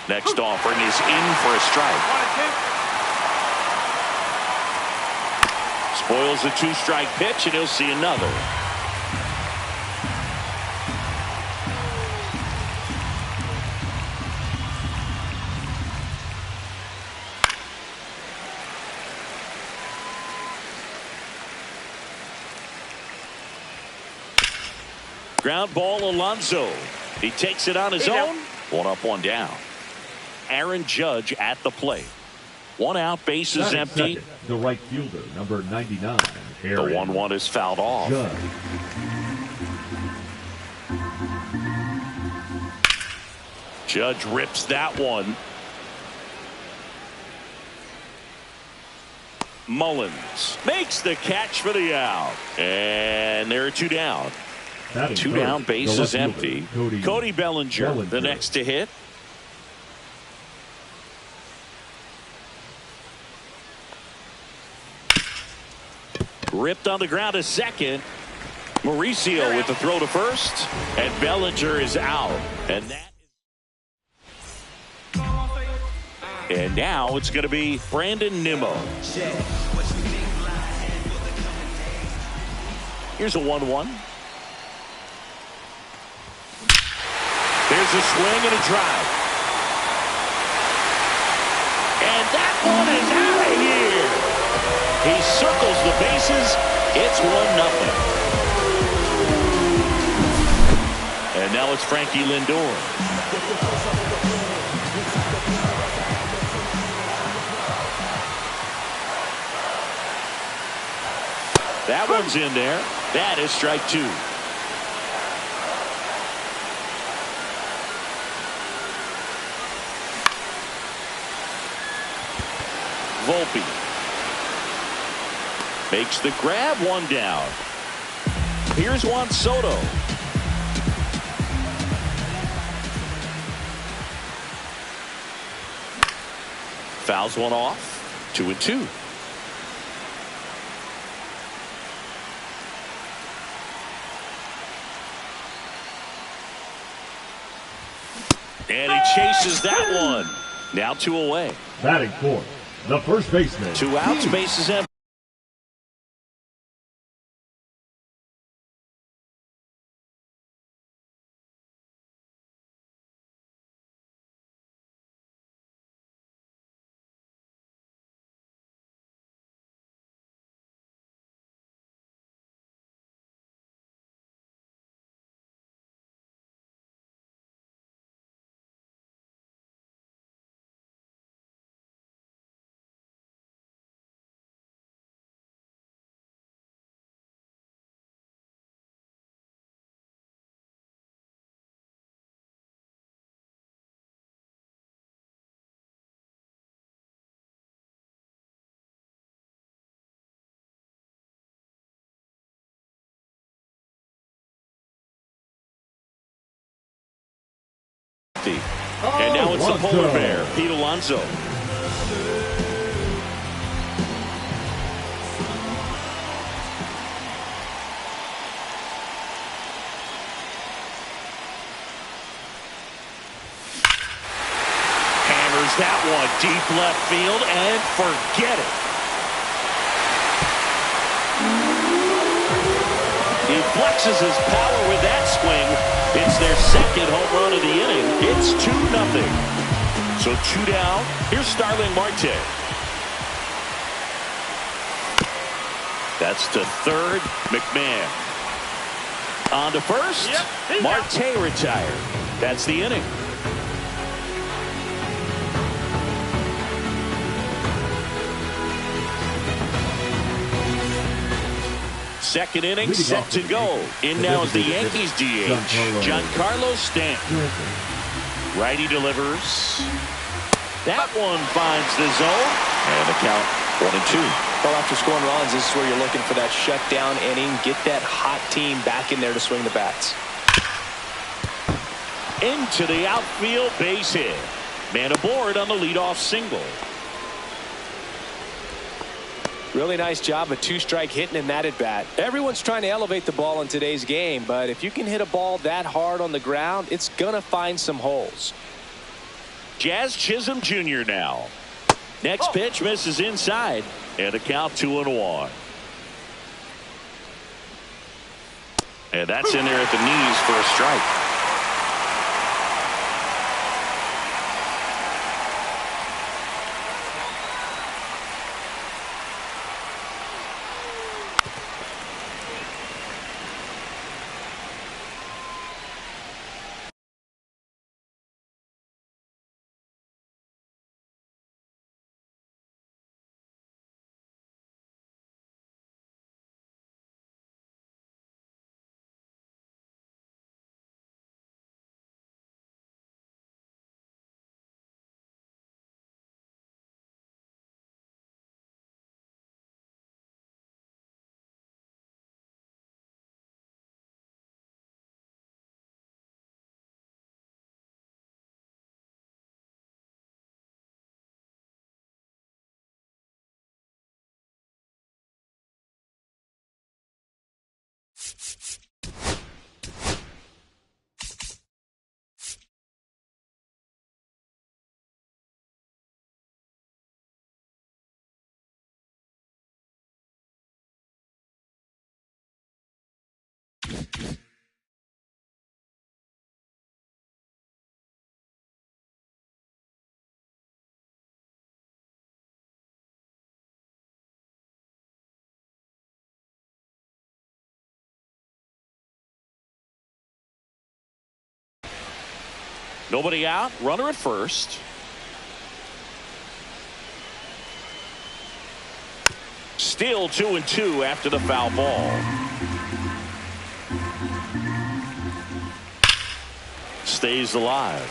Next offering is in for a strike. Spoils a two-strike pitch, and he'll see another. Ground ball, Alonso. He takes it on his own. One up, one down. Aaron Judge at the plate. One out, bases empty. Second, the right fielder, number 99. The 1-1 is fouled off. Judge. Judge rips that one. Mullins makes the catch for the out. And there are two down. Two down, bases empty. Cody Bellinger, the next to hit. Ripped on the ground to second. Mauricio with the throw to first. And Bellinger is out. And now it's going to be Brandon Nimmo. Here's a 1-1. There's a swing and a drive. And that one is out of here. He circles the bases. It's 1-0. And now it's Frankie Lindor. That one's in there. That is strike two. Volpe makes the grab, one down. Here's Juan Soto. Fouls one off. 2-2. And he chases that one. Now 2 away. Batting fourth, the first baseman. 2 outs, bases empty. And now it's the polar bear, Pete Alonso. Hammers that one deep left field and forget it. He flexes his power with that swing. It's their second home run of the inning. It's 2-0. So 2 down. Here's Starling Marte. That's to third. McMahon. On to first. Marte retired. That's the inning. Second inning set to go. In now is the Yankees DH, Giancarlo Stanton. Righty delivers. That one finds the zone. And the count 1-2. Well, after scoring runs, this is where you're looking for that shutdown inning. Get that hot team back in there to swing the bats. Into the outfield, base hit. Man aboard on the leadoff single. Really nice job of 2-strike hitting in that at bat. Everyone's trying to elevate the ball in today's game, but if you can hit a ball that hard on the ground, it's gonna find some holes. Jazz Chisholm Jr. now. Next pitch misses inside, and a count 2-1. And that's in there at the knees for a strike. Nobody out. Runner at first. Still 2-2 after the foul ball. Stays alive.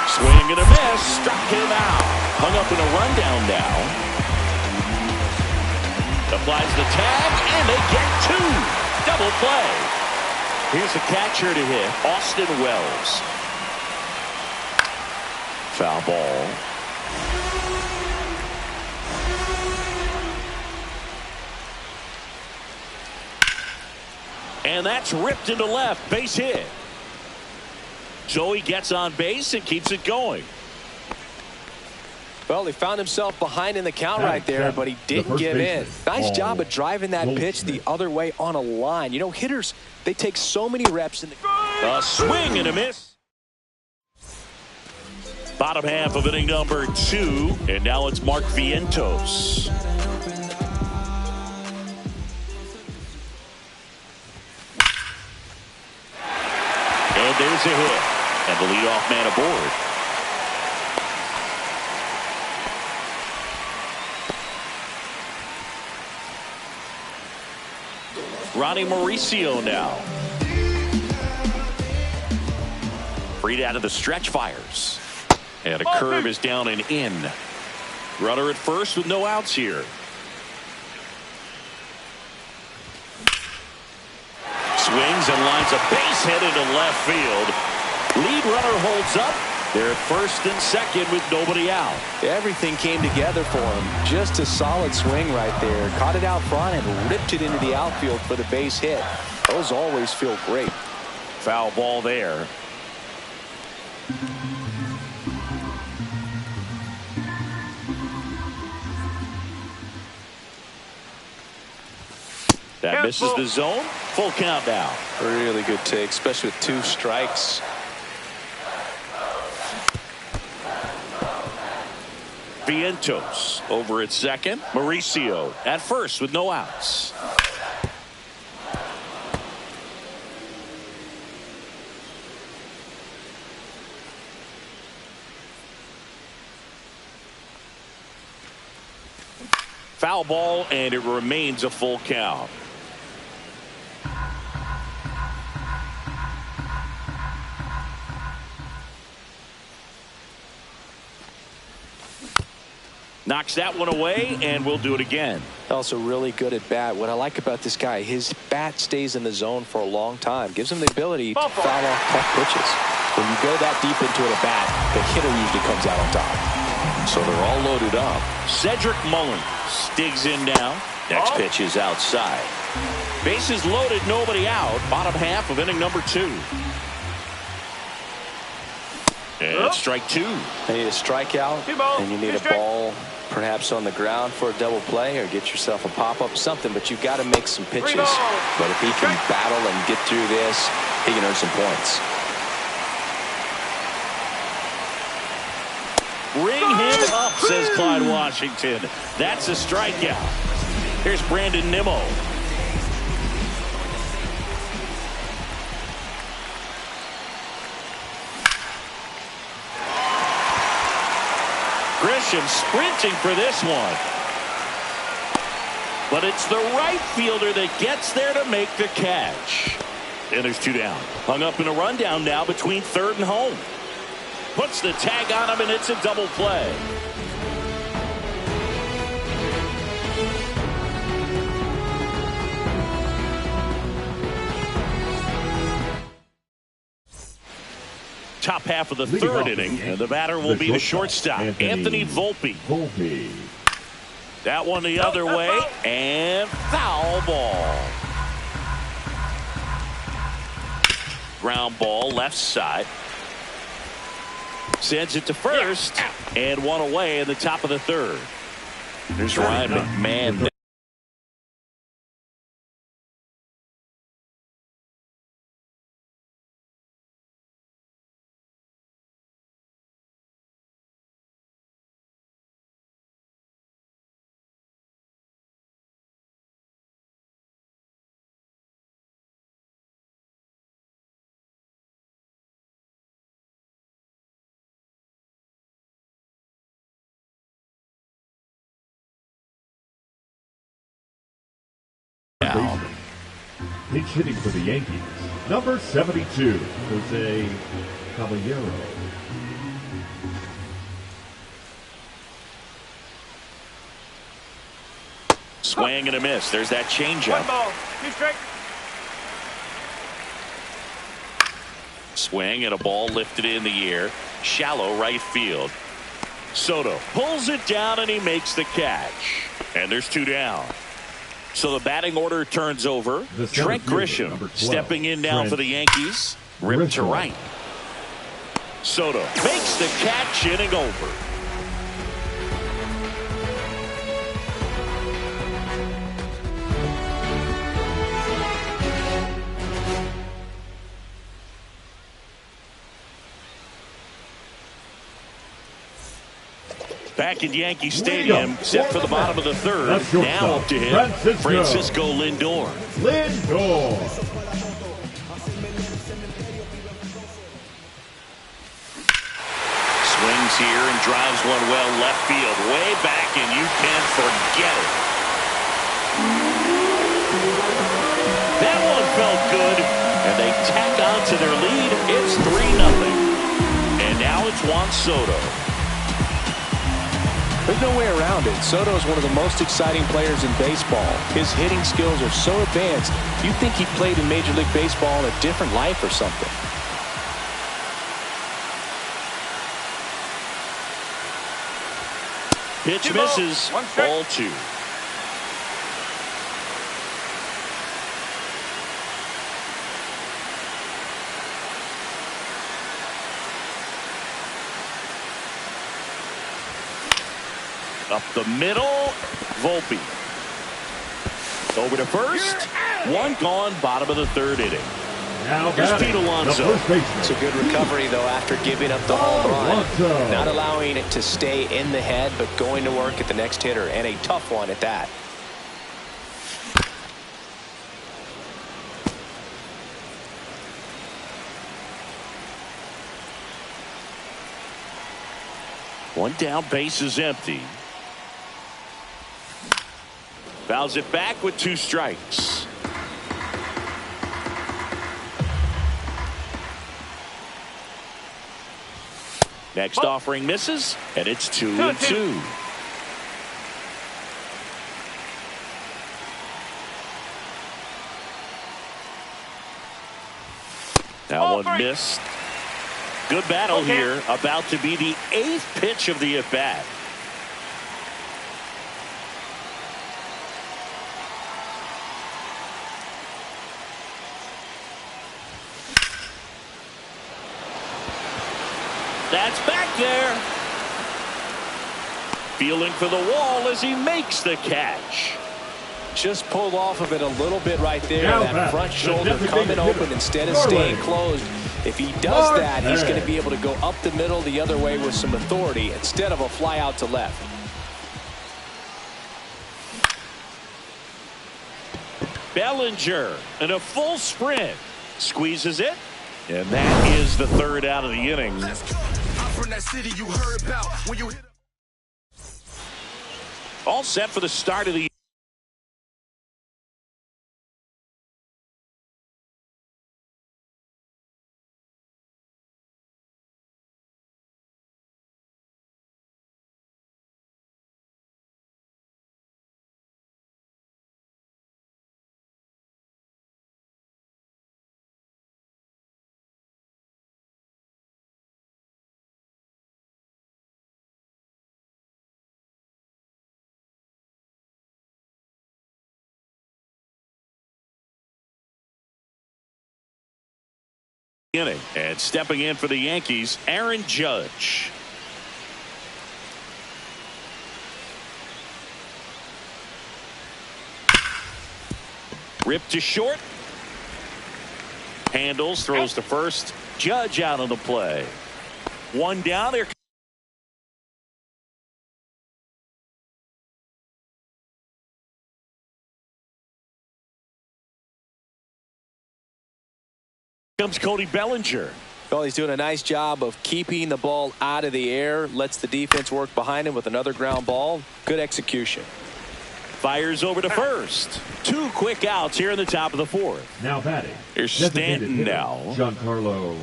Swing and a miss. Struck him out. Hung up in a rundown now. Applies the tag, and they get two. Double play. Here's a catcher to hit, Austin Wells. Foul ball. And that's ripped into left. Base hit. So he gets on base and keeps it going. Well, he found himself behind in the count right there, but he didn't give in. Nice job of driving that pitch the other way on a line. You know, hitters, they take so many reps in the... A swing and a miss. Bottom half of inning number 2, and now it's Mark Vientos. And there's a hit, and the leadoff man aboard. Ronnie Mauricio now. Freed out of the stretch fires. And a curve is down and in. Runner at first with no outs here. Swings and lines a base hit into left field. Lead runner holds up. They're at first and second with nobody out. Everything came together for him. Just a solid swing right there. Caught it out front and ripped it into the outfield for the base hit. Those always feel great. Foul ball there. That misses the zone. Full count now. Really good take, especially with 2 strikes. Vientos over at second. Mauricio at first with no outs. Foul ball, and it remains a full count. Knocks that one away, and we'll do it again. Also really good at bat. What I like about this guy, his bat stays in the zone for a long time. Gives him the ability to foul off tough pitches. When you go that deep into it at bat, the hitter usually comes out on top. So they're all loaded up. Cedric Mullins digs in now. Next pitch is outside. Bases loaded, nobody out. Bottom half of inning number 2. And strike 2. You need a strikeout, and you need a ball perhaps on the ground for a double play, or get yourself a pop-up, something, but you've got to make some pitches. But if he can battle and get through this, he can earn some points. Bring him up, says Clyde Washington. That's a strikeout. Here's Brandon Nimmo. Grisham sprinting for this one. But it's the right fielder that gets there to make the catch. And there's 2 down. Hung up in a rundown now between third and home. Puts the tag on him, and it's a double play. Top half of the third inning, and the batter will be the shortstop, Anthony Volpe. That one the other way, and foul ball. Ground ball, left side. Sends it to first, and one away in the top of the third. There's Ryan McMahon. Pinch hitting for the Yankees, number 72, Jose Caballero. Swing and a miss. There's that changeup. 1 ball, 2 strikes. Swing and a ball lifted in the air. Shallow right field. Soto pulls it down, and he makes the catch. And there's 2 down. So the batting order turns over. Trent Grisham stepping in now for the Yankees. Ripped to right. Soto makes the catch, inning over. Back at Yankee Stadium, set for the bottom of the third. Now up to him, Francisco Lindor. Swings here and drives one well left field. Way back, and you can't forget it. That one felt good, and they tack on to their lead. It's 3-0. And now it's Juan Soto. There's no way around it. Soto is one of the most exciting players in baseball. His hitting skills are so advanced, you'd think he played in Major League Baseball in a different life or something. Pitch misses. Ball 2. Up the middle, Volpe. Over to first. One gone, bottom of the third inning. Now here's Pete Alonso. It's a good recovery, though, after giving up the home run. Not allowing it to stay in the head, but going to work at the next hitter, and a tough one at that. One down, base is empty. Fouls it back with 2 strikes. Next offering misses, and it's 2-2. That one missed. Good battle here. About to be the 8th pitch of the at-bat. That's back there. Feeling for the wall as he makes the catch. Just pulled off of it a little bit right there. Now that front shoulder coming open instead of staying closed. If he does that, he's going to be able to go up the middle the other way with some authority instead of a fly out to left. Bellinger in a full sprint. Squeezes it. And that is the third out of the inning. All set for the start of the inning. And stepping in for the Yankees, Aaron Judge. Ripped to short. Handles, throws to first. Judge out on the play. One down there. Comes Cody Bellinger. Well, he's doing a nice job of keeping the ball out of the air. Lets the defense work behind him with another ground ball. Good execution. Fires over to first. Two quick outs here in the top of the fourth. Now batting. Here's Stanton now. Giancarlo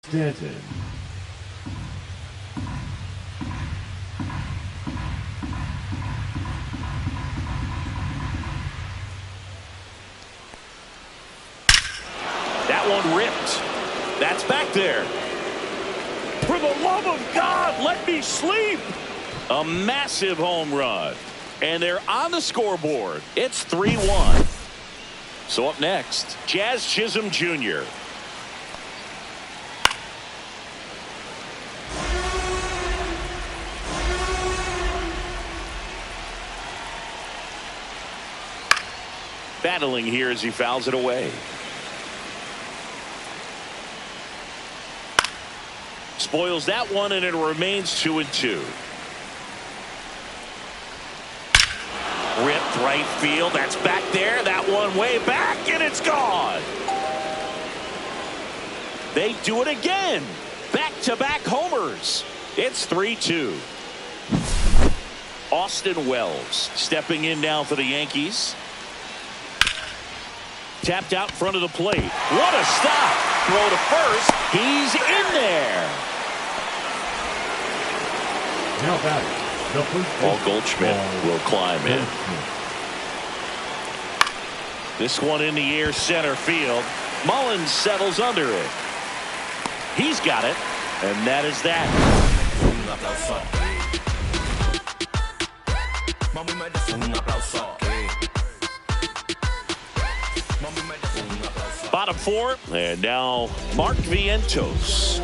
Stanton. That one ripped. That's back there. For the love of God, let me sleep. A massive home run. And they're on the scoreboard. It's 3-1. So up next, Jazz Chisholm Jr. Battling here as he fouls it away. Spoils that one, and it remains 2-2. Ripped right field. That's back there. That one way back, and it's gone. They do it again. Back-to-back homers. It's 3-2. Austin Wells stepping in now for the Yankees. Tapped out in front of the plate. What a stop. Throw to first. He's in there. Now batting. Paul Goldschmidt will climb in. This one in the air center field. Mullins settles under it. He's got it. And that is that. Bottom four. And now Mark Vientos.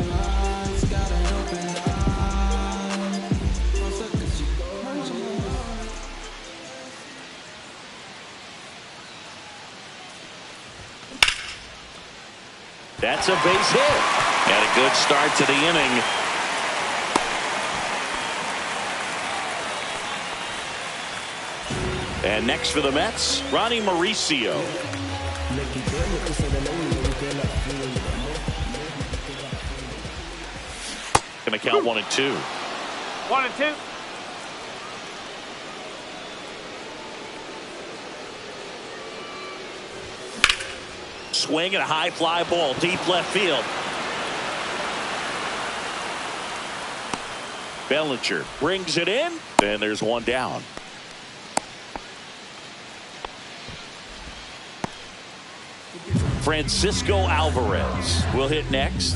That's a base hit. And a good start to the inning. And next for the Mets, Ronnie Mauricio. Going to count 1 and 2. 1 and 2. Swing and a high fly ball deep left field. Bellinger brings it in, and there's one down. Francisco Alvarez will hit next.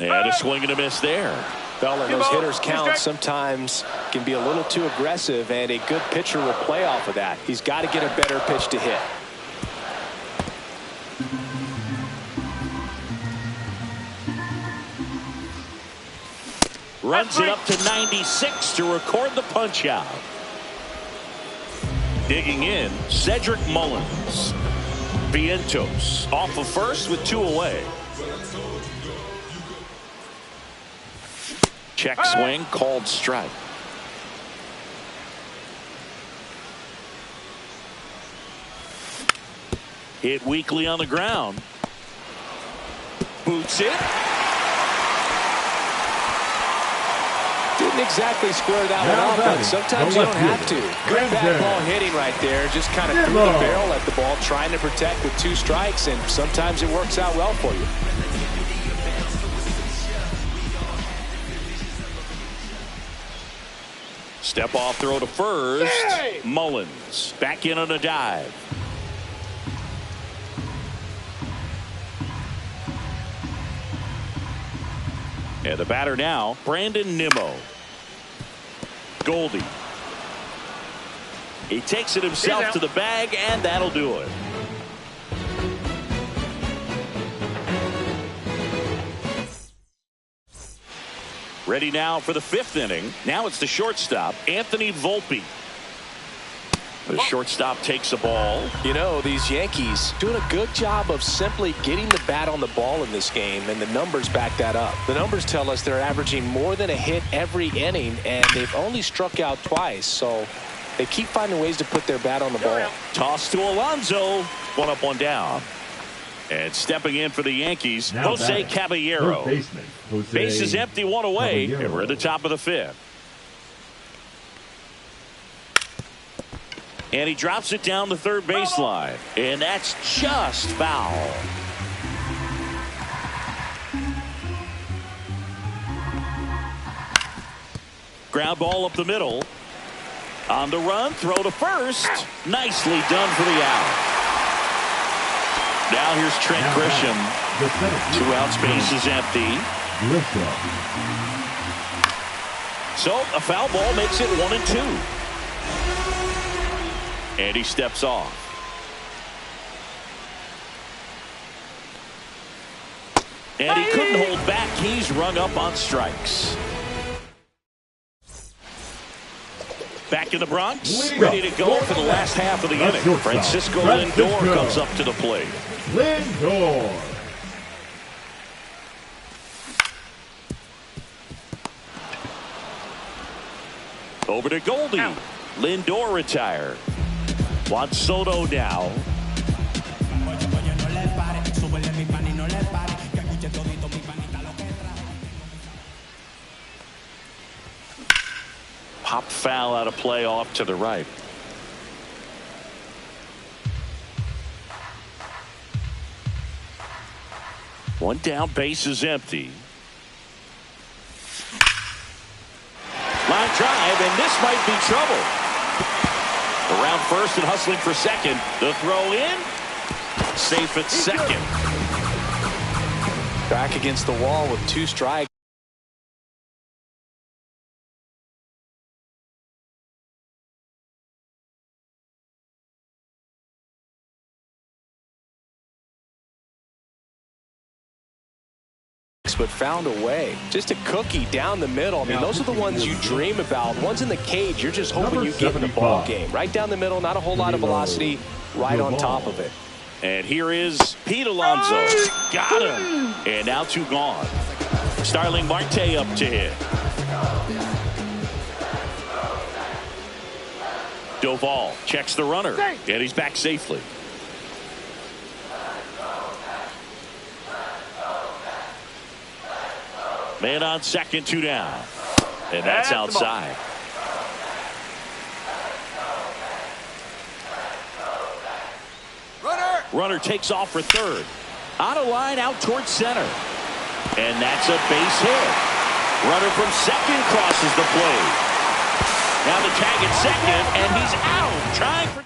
And a swing and a miss there. Well, and those hitters count sometimes can be a little too aggressive, and a good pitcher will play off of that. He's got to get a better pitch to hit. Runs it up to 96 to record the punch out. Digging in, Cedric Mullins. Vientos off of first with 2 away. Check swing, called strike. Hit weakly on the ground. Boots it. Didn't exactly square that one off, but sometimes you don't have to. Good bat ball hitting right there. Just kind of threw the barrel at the ball, trying to protect with 2 strikes, and sometimes it works out well for you. Step off throw to first. Mullins back in on a dive. And the batter now, Brandon Nimmo. Goldie. He takes it himself to the bag, and that'll do it. Ready now for the 5th inning. Now it's the shortstop, Anthony Volpe. The shortstop takes a ball. You know, these Yankees doing a good job of simply getting the bat on the ball in this game, and the numbers back that up. The numbers tell us they're averaging more than a hit every inning, and they've only struck out twice, so they keep finding ways to put their bat on the ball. Toss to Alonso. 1 up, 1 down. And stepping in for the Yankees, Now Jose Caballero. Base is empty, 1 away, Caballero. and we're at the top of the 5th. And he drops it down the third baseline. And that's just foul. Ground ball up the middle. On the run, throw to first. Nicely done for the out. Now here's Trent Grisham. 2 outs, base is empty. So a foul ball makes it 1-2. And he steps off. And he couldn't hold back. He's rung up on strikes. Back in the Bronx, ready to go for the last half of the inning. Francisco Lindor comes up to the plate. Lindor. Over to Goldie. Lindor retired. Juan Soto now. Pop foul out of play off to the right. One down, base is empty. Line drive, and this might be trouble. Around first and hustling for second. The throw in. Safe at second. Back against the wall with 2 strikes. But found a way. Just a cookie down the middle. I mean, those are the ones you dream about. Ones in the cage, you're just hoping you get in the ball game. Right down the middle, not a whole lot of velocity, right on top of it. And here is Pete Alonso. Got him. And now 2 gone. Starling Marte up to hit. Doval checks the runner. And he's back safely. Man on second, 2 down. And that's outside. Runner takes off for third. Out of line, out towards center. And that's a base hit. Runner from second crosses the plate. Now the tag at second, and he's out, trying for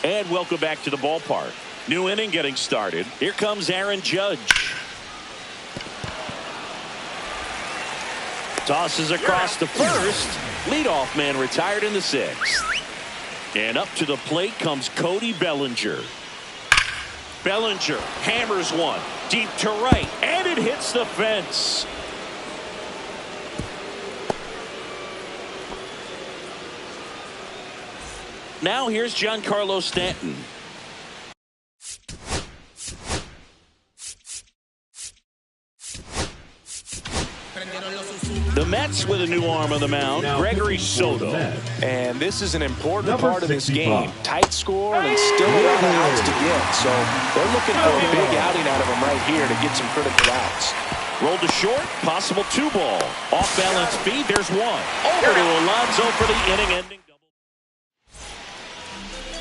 2. And welcome back to the ballpark. New inning getting started. Here comes Aaron Judge. Tosses across to first. Leadoff man retired in the 6th. And up to the plate comes Cody Bellinger. Bellinger hammers one deep to right, and it hits the fence. Now here's Giancarlo Stanton. The Mets with a new arm on the mound, Gregory Soto. And this is an important part of this game. Tight score and still a lot of outs to get. So they're looking for a big outing out of him right here to get some critical outs. Rolled to short, possible 2-ball. Off balance feed, there's one. Over to Alonso for the inning-ending double.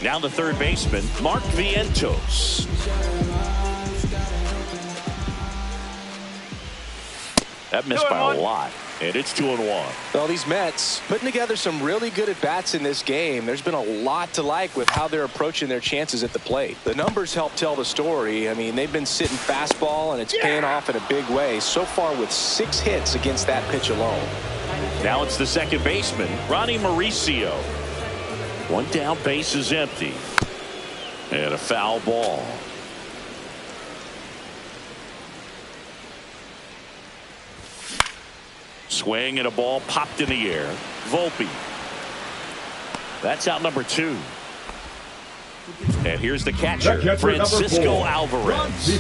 Now the third baseman, Mark Vientos. That missed by a lot, and it's 2-1. Well, these Mets putting together some really good at-bats in this game. There's been a lot to like with how they're approaching their chances at the plate. The numbers help tell the story. I mean, they've been sitting fastball, and it's paying off in a big way. So far with 6 hits against that pitch alone. Now it's the second baseman, Ronnie Mauricio. One down, base is empty. And a foul ball. Swing and a ball popped in the air. Volpe. That's out number 2. And here's the catcher, Francisco Alvarez.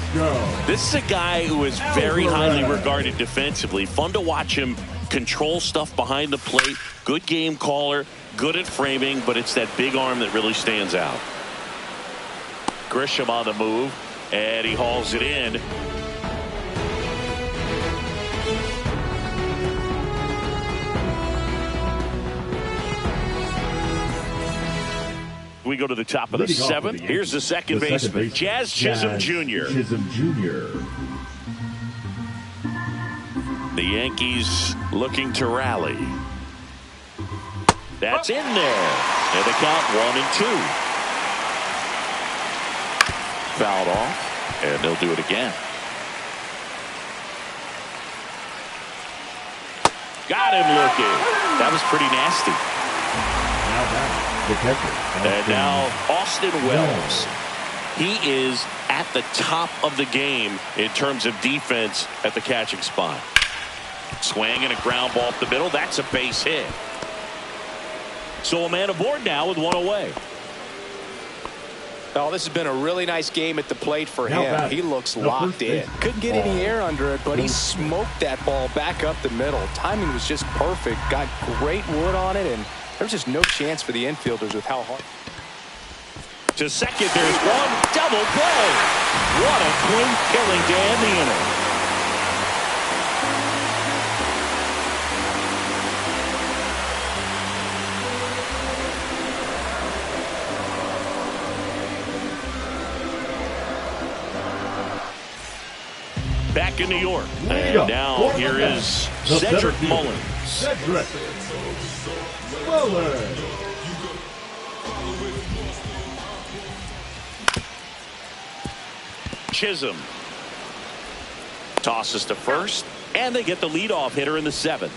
This is a guy who is very highly regarded defensively. Fun to watch him control stuff behind the plate. Good game caller, good at framing, but it's that big arm that really stands out. Grisham on the move, and he hauls it in. We go to the top of the 7th. Here's the second baseman, Jazz Chisholm Jr. The Yankees looking to rally. That's in there. And the count 1-2. Fouled off, and they'll do it again. Got him looking. That was pretty nasty. And now Austin Wells. He is at the top of the game in terms of defense at the catching spot. Swing and a ground ball up the middle. That's a base hit. So a man aboard now with one away. Oh, this has been a really nice game at the plate for him. He looks locked in. Couldn't get any air under it, but he smoked that ball back up the middle. Timing was just perfect. Got great wood on it, and there's just no chance for the infielders with how hard. To second, there's one. Double play. What a clean killing to end the inning. Back in New York. And now here is Cedric Mullins. Cedric Mullins. Chisholm tosses to first, and they get the leadoff hitter in the 7th.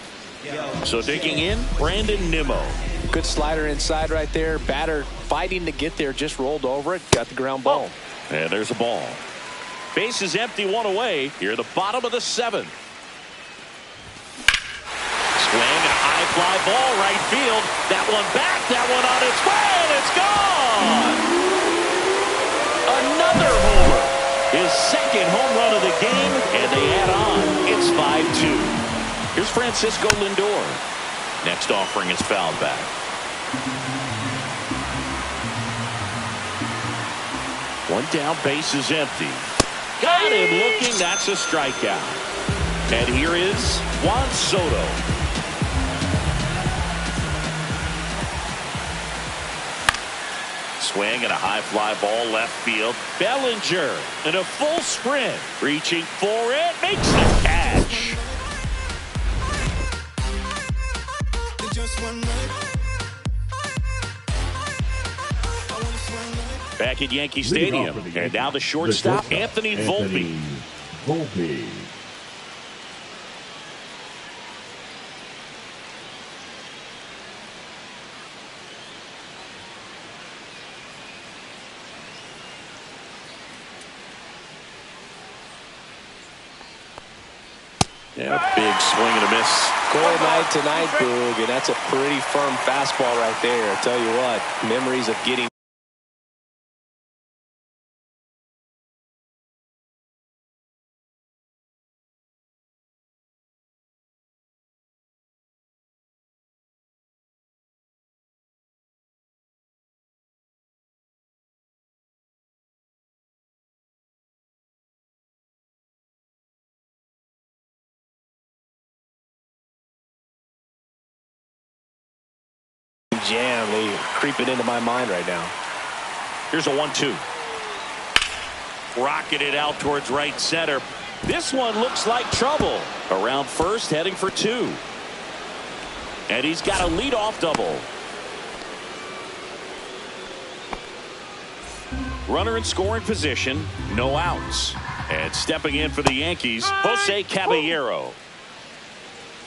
So digging in, Brandon Nimmo. Good slider inside right there. Batter fighting to get there, just rolled over it, got the ground ball. And there's a ball. Base is empty, one away. Here at the bottom of the 7th. Swing and a high fly ball right field. That one back, that one on its way, and it's gone. Another homer. His second home run of the game, and they add on. It's 5-2. Here's Francisco Lindor. Next offering is fouled back. One down, base is empty. Got him looking. That's a strikeout. And here is Juan Soto. Swing and a high fly ball left field. Bellinger in a full sprint. Reaching for it. Makes the catch. Back at Yankee Stadium. And now the shortstop, Anthony Volpe. Yeah, big swing and a miss. Cold night tonight, Boog, and that's a pretty firm fastball right there. I tell you what, memories of getting jam. They creeping into my mind right now. Here's a 1-2. Rocketed out towards right center. This one looks like trouble. Around first, heading for 2. And he's got a leadoff double. Runner in scoring position, no outs. And stepping in for the Yankees, Jose Caballero.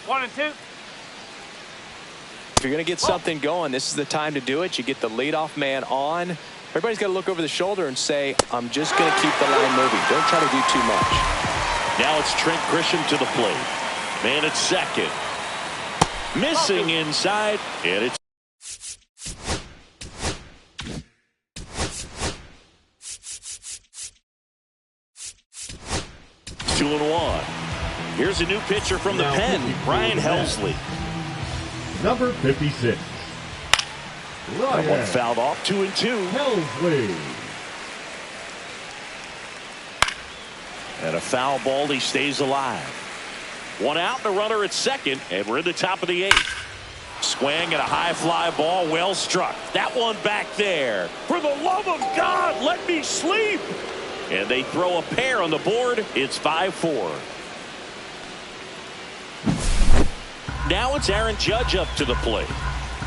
1-2. If you're going to get something going, this is the time to do it. You get the leadoff man on. Everybody's got to look over the shoulder and say, I'm just going to keep the line moving. Don't try to do too much. Now it's Trent Grisham to the plate. Man at second. Missing inside, and it's 2-1. Here's a new pitcher from the pen, Ryan Helsley. Number 56. That one fouled off. 2-2. Helsley. And a foul ball. He stays alive. 1 out, the runner at second, and we're in the top of the 8th. Swing and a high fly ball, well struck. That one back there. For the love of God, let me sleep. And they throw a pair on the board. It's 5-4. Now it's Aaron Judge up to the plate.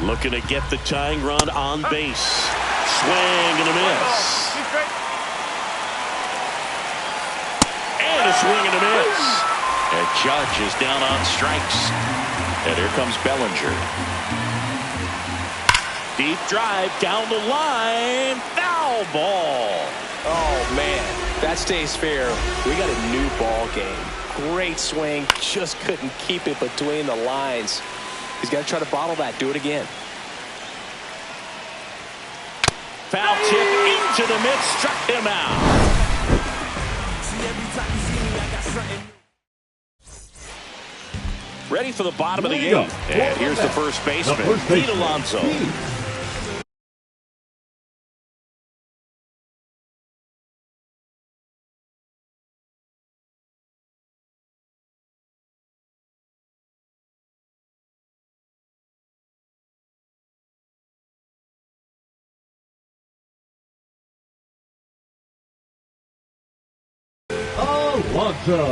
Looking to get the tying run on base. Swing and a miss. And a swing and a miss. And Judge is down on strikes. And here comes Bellinger. Deep drive down the line. Foul ball. Oh, man, that stays fair. We got a new ball game. Great swing. Just couldn't keep it between the lines. He's got to try to bottle that. Do it again. Foul tip into the mid. Struck him out. Ready for the bottom of the 8th. And here's the first baseman, Pete Alonso. Alonso.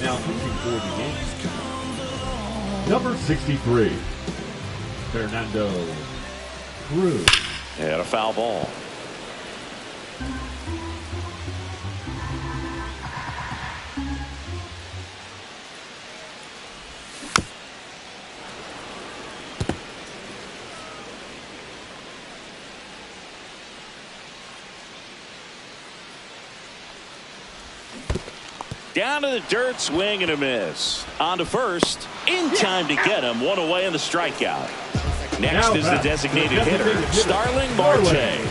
Now pitching for the Yankees. Number 63. Fernando Cruz. And a foul ball. Down to the dirt, swing and a miss. On to first, in time to get him. 1 away in the strikeout. Next is the designated hitter, Starling Marte.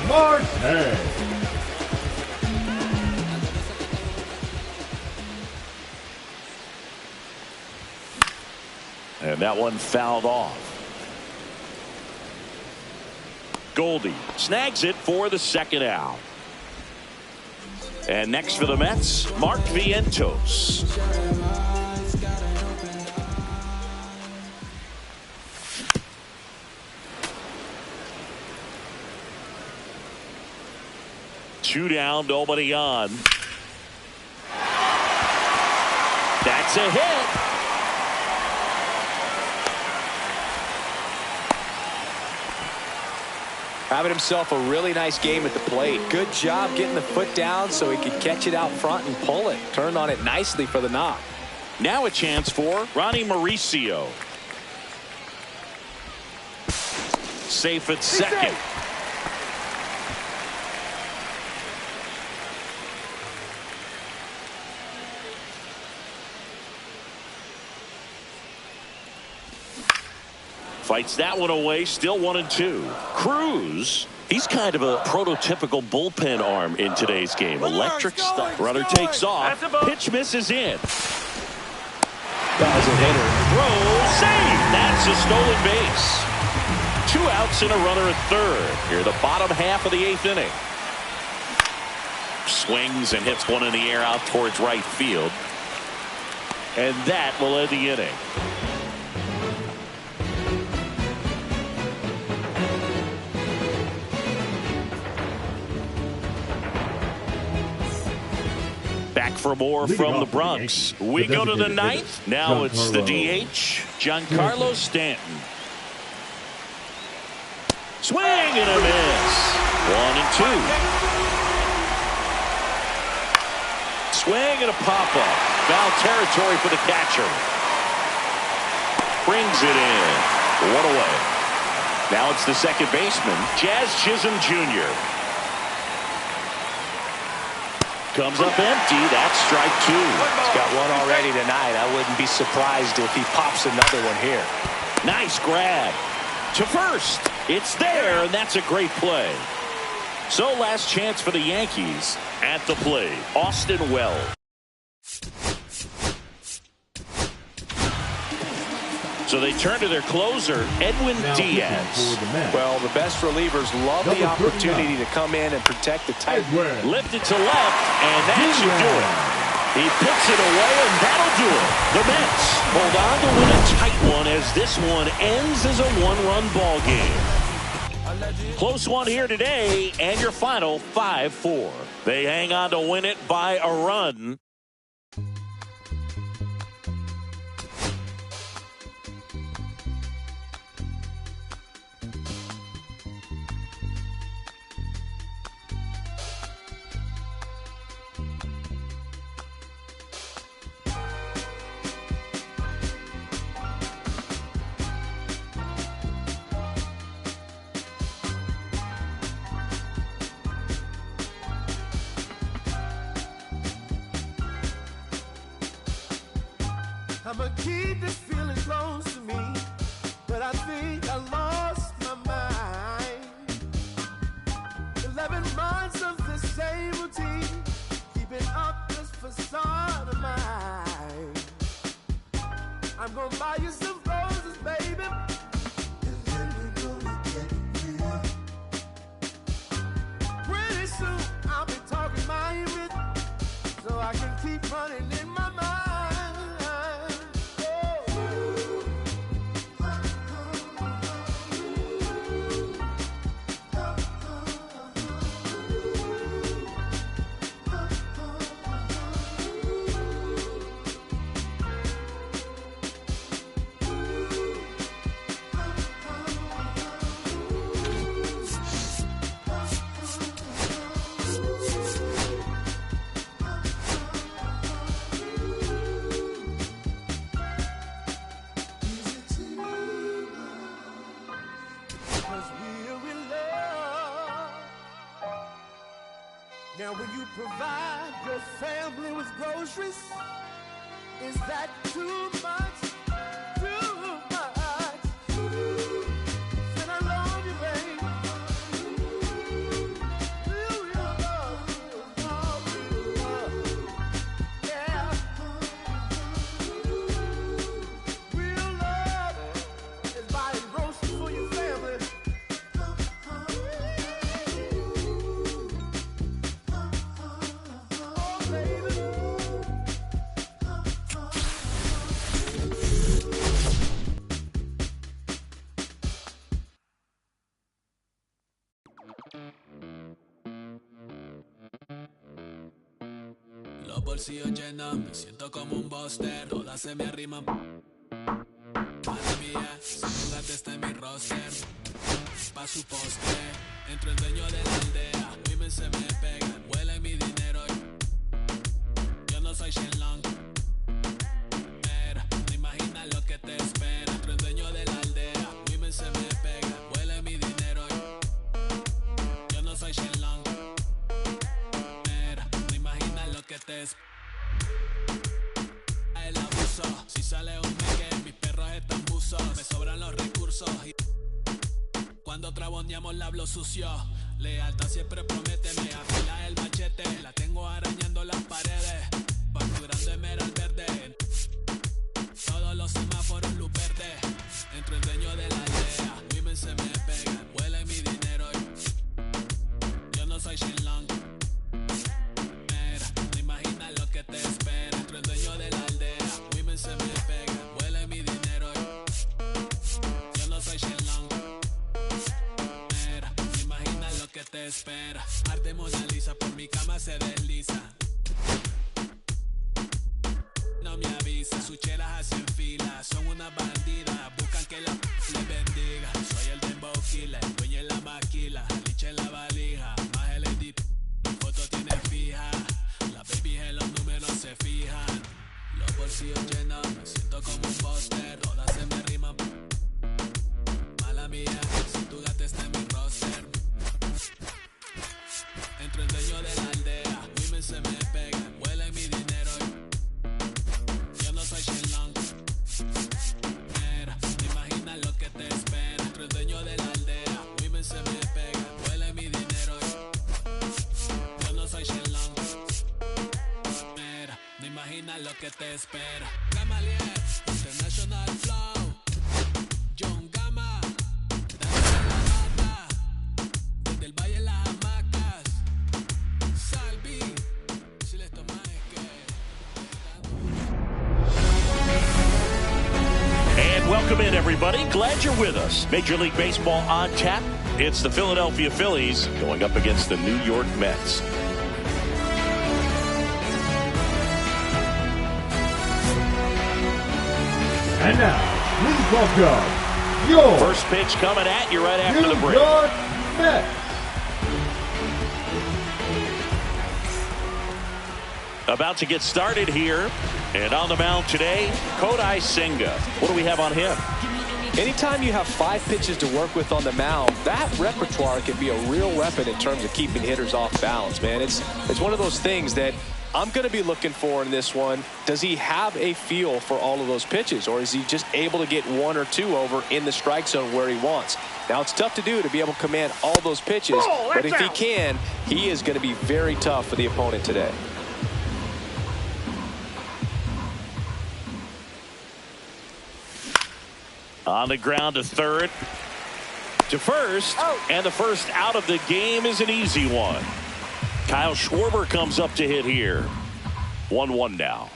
Marte. And that one fouled off. Goldie snags it for the second out. And next for the Mets, Mark Vientos. Two down, nobody on. That's a hit. Having himself a really nice game at the plate. Good job getting the foot down so he could catch it out front and pull it. Turned on it nicely for the knock. Now a chance for Ronnie Mauricio. Safe at second. Fights that one away, still 1-2. Cruz, he's kind of a prototypical bullpen arm in today's game. Electric stuff. Runner takes off. Pitch misses in. As a hitter. Throw, save. That's a stolen base. 2 outs and a runner at third. Here, the bottom half of the 8th inning. Swings and hits one in the air out towards right field. And that will end the inning. Back for more from the Bronx. We go to the 9th. Now it's the DH, Giancarlo Stanton. Swing and a miss. 1-2. Swing and a pop-up. Foul territory for the catcher. Brings it in. 1 away. Now it's the second baseman, Jazz Chisholm Jr. Comes up empty. That's strike 2. He's got one already tonight. I wouldn't be surprised if he pops another one here. Nice grab. To first. It's there, and that's a great play. So last chance for the Yankees at the plate. Austin Wells. So they turn to their closer, Edwin Diaz. Well, the best relievers love the opportunity to come in and protect the tight. Lifted to left, and that should do it. He puts it away, and that'll do it. The Mets hold on to win a tight one as this one ends as a 1-run ball game. Close one here today, and your final 5-4. They hang on to win it by a run. I'ma keep this feeling close to me, but I think I lost my mind. 11 months of the same routine, keeping up this facade of mine. I'm gonna buy you some roses, baby, and then we're gonna get real. Pretty soon I'll be talking my image, so I can keep running in my mind. Now when you provide your family with groceries, is that too much? Too much? Said I love you, babe. Real love, yeah. Real love is buying groceries for your family. Los bolsillos llenos, me siento como un buster. Todas se me arriman. Para mía, si nunca te está en mi roster. Pa' su postre, entro el dueño de la aldea. Women se me pegan, huele mi dinero. Yo no soy Shenlong. Pero no imaginas lo que te espera. Entro el dueño de la aldea. Women se me pegan, huele mi dinero. Yo no soy Shenlong. Que te el abuso, si sale un meque, mis perros están buzos. recursos, me sobran los recursos. Cuando traboneamos la hablo sucio. Lealtad siempre promete, me afila el machete. La tengo arañando las paredes. Facturando emerald verde. Todos los semáforos luz verde. Entro el dueño de la aldea. Women se me pegan, huelen mi dinero. Yo no soy Shenlong. Mira, no imaginas lo que te espera. Entro el dueño de la aldea. Women se me pegan, huelen mi dinero. Yo no soy Shenlong. Mira, no imaginas lo que te espera. Arte Mona Lisa, por mi cama se desliza. No me avisa, sus chelas hacen fila. Son una bandida, buscan que la le bendiga. Soy el dembow killer, dueño en la maquila. Liche en la valija, más el edit. Mi foto tiene fija. Las babies en los números se fijan. Los bolsillos llenos, me siento como un buster. Todas se me riman. Mala mía, si tu gata está en mi roster. Entro el dueño de la aldea. Women se me pegan, huelen mi dinero. Yo no soy Shenlong. Mira, no imaginas lo que te espera. Entro el dueño de la aldea. Women se me pegan, huele mi dinero. Yo no soy Shenlong. Mira, no imaginas lo que te espera. Gamaliel, International Flow. John Gama, dale la mata. Desde el valle las hamacas. Salvi, si les tomas es que. And welcome in, everybody. Glad you're with us. Major League Baseball on tap. It's the Philadelphia Phillies going up against the New York Mets. And now, please welcome your First pitch coming at you right after the New break. York Mets. About to get started here. And on the mound today, Kodai Senga. What do we have on him? Anytime you have 5 pitches to work with on the mound, that repertoire can be a real weapon in terms of keeping hitters off balance, man. It's one of those things that I'm going to be looking for in this one. Does he have a feel for all of those pitches, or is he just able to get 1 or 2 over in the strike zone where he wants? Now, it's tough to do to be able to command all those pitches, but if he can, he is going to be very tough for the opponent today. On the ground to third, to first, and the first out of the game is an easy one. Kyle Schwarber comes up to hit here. 1-1 now.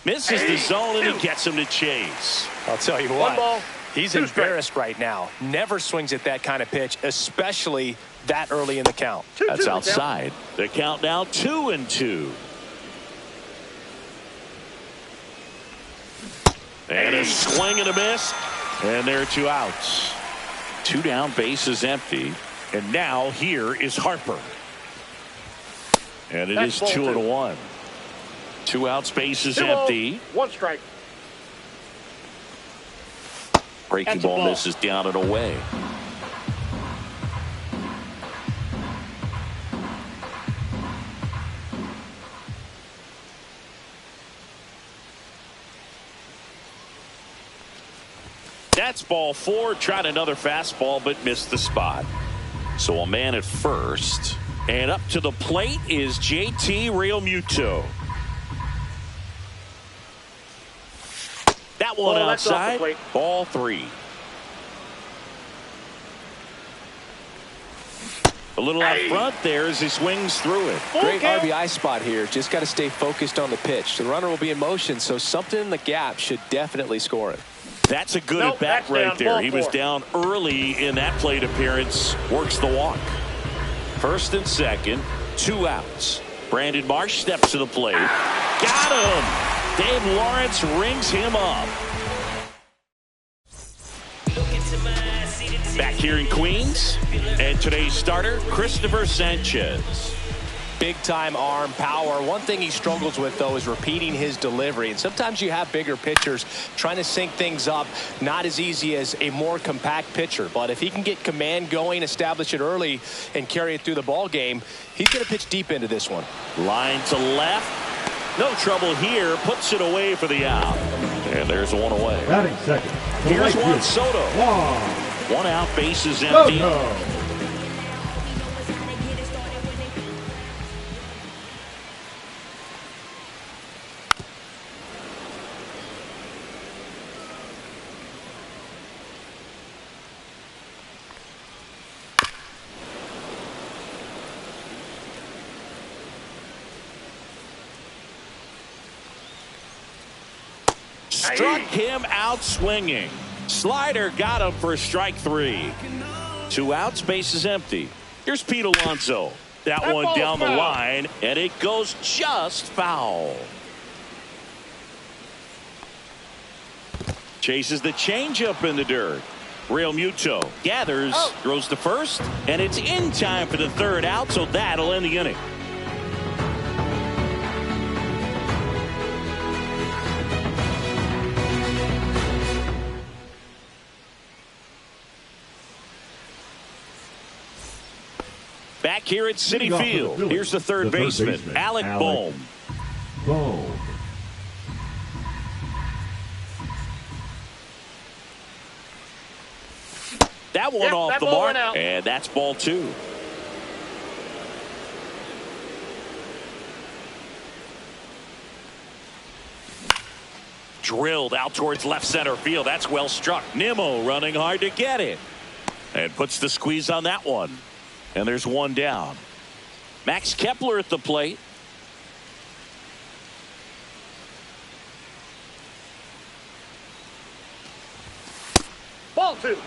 Misses the zone, and he gets him to chase. I'll tell you what, he's embarrassed right now. Never swings at that kind of pitch, especially that early in the count. That's outside. The count now 2-2. And a swing and a miss. And there are 2 outs. 2 down, bases empty. And now here is Harper. And it is 2-1. 2 outs, bases empty. 1 strike. Breaking ball misses down and away. That's ball 4. Tried another fastball, but missed the spot. So a man at first. And up to the plate is JT Realmuto. That one outside. Ball 3. A little out front there as he swings through it. Great RBI spot here. Just got to stay focused on the pitch. The runner will be in motion, so something in the gap should definitely score it. That's a good at bat right there. He was down early in that plate appearance. Works the walk. First and second, 2 outs. Brandon Marsh steps to the plate. Got him. Dave Lawrence rings him up. Back here in Queens, and today's starter, Christopher Sanchez. Big-time arm power. One thing he struggles with, though, is repeating his delivery. And sometimes you have bigger pitchers trying to sync things up. Not as easy as a more compact pitcher. But if he can get command going, establish it early, and carry it through the ball game, he's going to pitch deep into this one. Line to left. No trouble here. Puts it away for the out. And there's one away. Batting second. Here's right Juan field. Soto. Juan One out, bases empty. Soto. Struck him out swinging. Slider got him for strike 3. 2 outs, base is empty. Here's Pete Alonso. That one down the line, and it goes just foul. Chases the changeup in the dirt. Real Muto gathers, throws to first, and it's in time for the 3rd out, so that'll end the inning. Back here at Citi Field, here's the third baseman, Alec Bohm. Bohm. That one off the mark, and that's ball 2. Drilled out towards left center field. That's well struck. Nimmo running hard to get it. And puts the squeeze on that one. And there's one down. Max Kepler at the plate. Ball 2.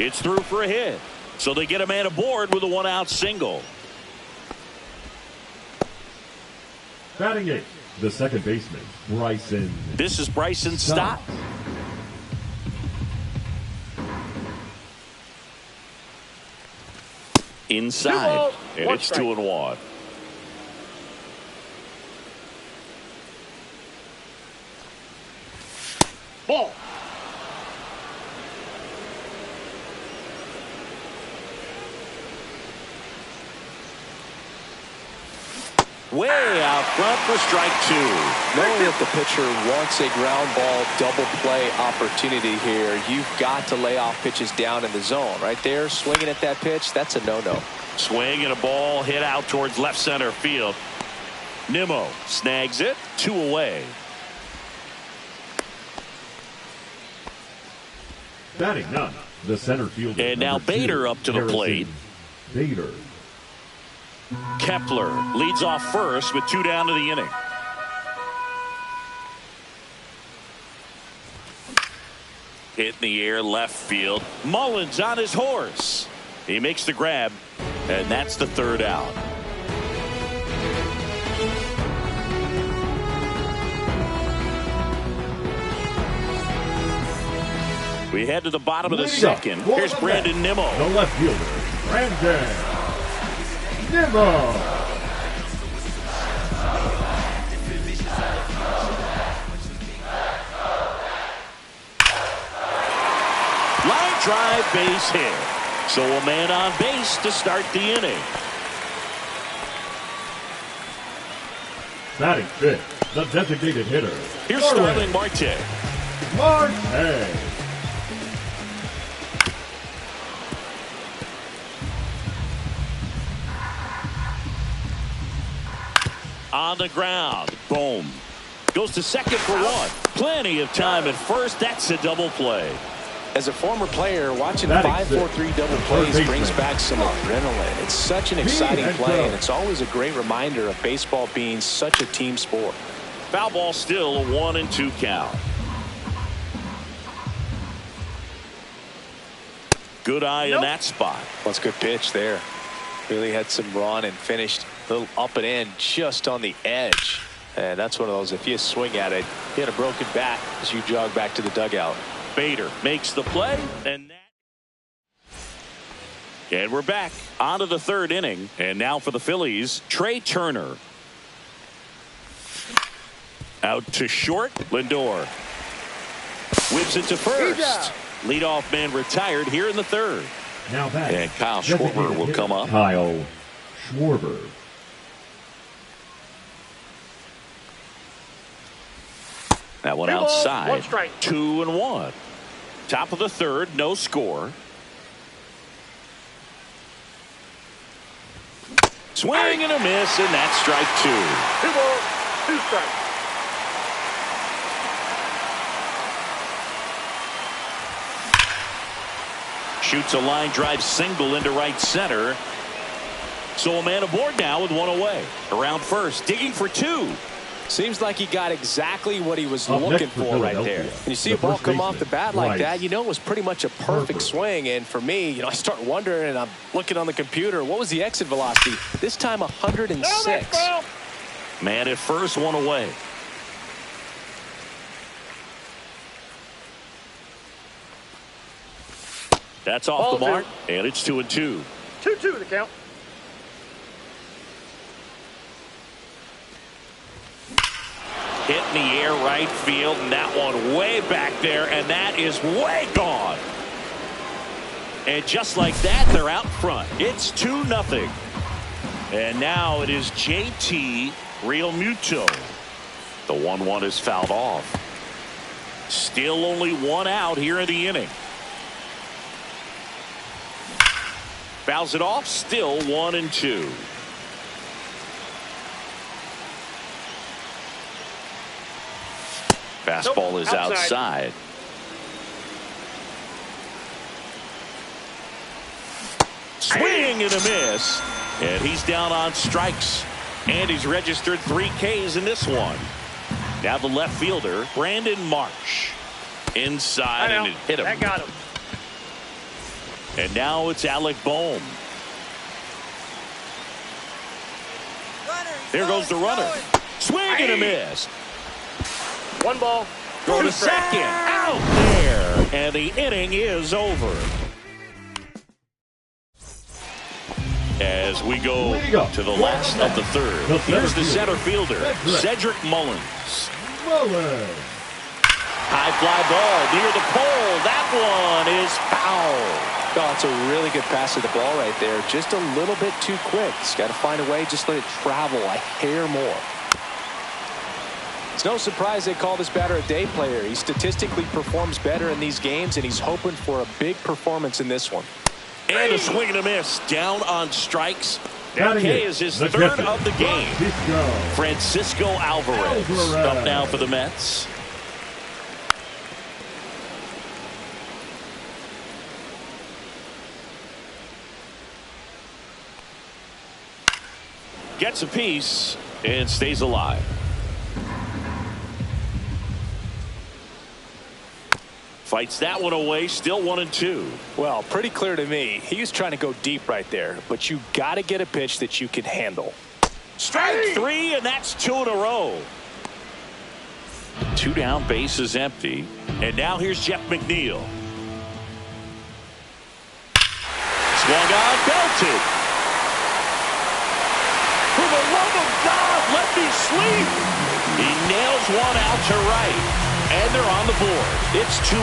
It's through for a hit. So they get a man aboard with a 1-out single. Batting 8th, the second baseman, Bryson. This is Bryson Stott. Inside, and it's 2-1. Ball. Way out front for strike 2. Knowing that the pitcher wants a ground ball double play opportunity here, you've got to lay off pitches down in the zone. Right there, swinging at that pitch, that's a no-no. Swing and a ball hit out towards left center field. Nimmo snags it. 2 away. Batting 9th, the center fielder. And now Bader up to the plate. Bader. Kepler leads off first with 2 down to the inning. Hit in the air left field. Mullins on his horse. He makes the grab, and that's the 3rd out. We head to the bottom of the second. Here's Brandon Nimmo. The left fielder, Brandon Nimmo. Line drive, base hit. So a man on base to start the inning. Batting 5th, the designated hitter. Here's Starling Marte. Marte. On the ground. Boom. Goes to second for 1. Plenty of time at first. That's a double play. As a former player, watching 5-4-3 double plays brings back some adrenaline. It's such an exciting play, and it's always a great reminder of baseball being such a team sport. Foul ball still, a 1-2 count. Good eye in that spot. Well, it's a good pitch there. Really had some run and finished a little up and in just on the edge. And that's one of those, if you swing at it, you hit a broken bat as you jog back to the dugout. Bader makes the play, and we're back onto the 3rd inning. And now for the Phillies, Trey Turner. Out to short, Lindor. Whips it to first. Leadoff man retired here in the third. Now back. And Kyle Schwarber will come up. Kyle Schwarber. That one outside. 1 strike. 2-1. Top of the third, no score. Swing and a miss, and that's strike 2. 2 balls, 2 strikes. Shoots a line drive single into right center. So a man aboard now with 1 away. Around first, digging for 2. Seems like he got exactly what he was Up looking next for for right there. Philadelphia, And you see the a ball first come off the baseman, bat like Bryce that, you know it was pretty much a perfect Harper. swing. And for me, I start wondering, and I'm looking on the computer, what was the exit velocity? This time 106. Man at first, 1 away. That's off Ball the mark, 2. and it's 2-2. 2-2 the count. Hit in the air right field, and that one way back there, and that is way gone. And just like that, they're out front. It's 2-0. And now it is JT Realmuto. The 1-1 is fouled off. Still only 1 out here in the inning. Fouls it off, still 1-2. Fastball is outside. Swing and a miss. And he's down on strikes. And he's registered 3 Ks in this one. Now the left fielder, Brandon Marsh. Inside, and it hit him. That got him. And now it's Alec Bohm. There goes the runner. Swing and a miss. 1 ball, Throw 2 to strikes. second. Out there. And the inning is over. As we go to the last of the third. Here's the center fielder, Cedric Mullins. High fly ball near the pole. That one is foul. Oh, it's a really good pass to the ball right there. Just a little bit too quick. He's got to find a way, just let it travel a hair more. It's no surprise they call this batter a day player. He statistically performs better in these games, and he's hoping for a big performance in this one. And a swing and a miss. Down on strikes. That K is his third of the game. Francisco Alvarez up now for the Mets. Gets a piece and stays alive. Fights that one away, still 1-2. Well, pretty clear to me. He was trying to go deep right there, but you got to get a pitch that you can handle. Strike 3, and that's 2 in a row. 2 down, base is empty. And now here's Jeff McNeil. Swung on, belted. For the love of God, let me sleep. He nails one out to right. And they're on the board. It's 2-1.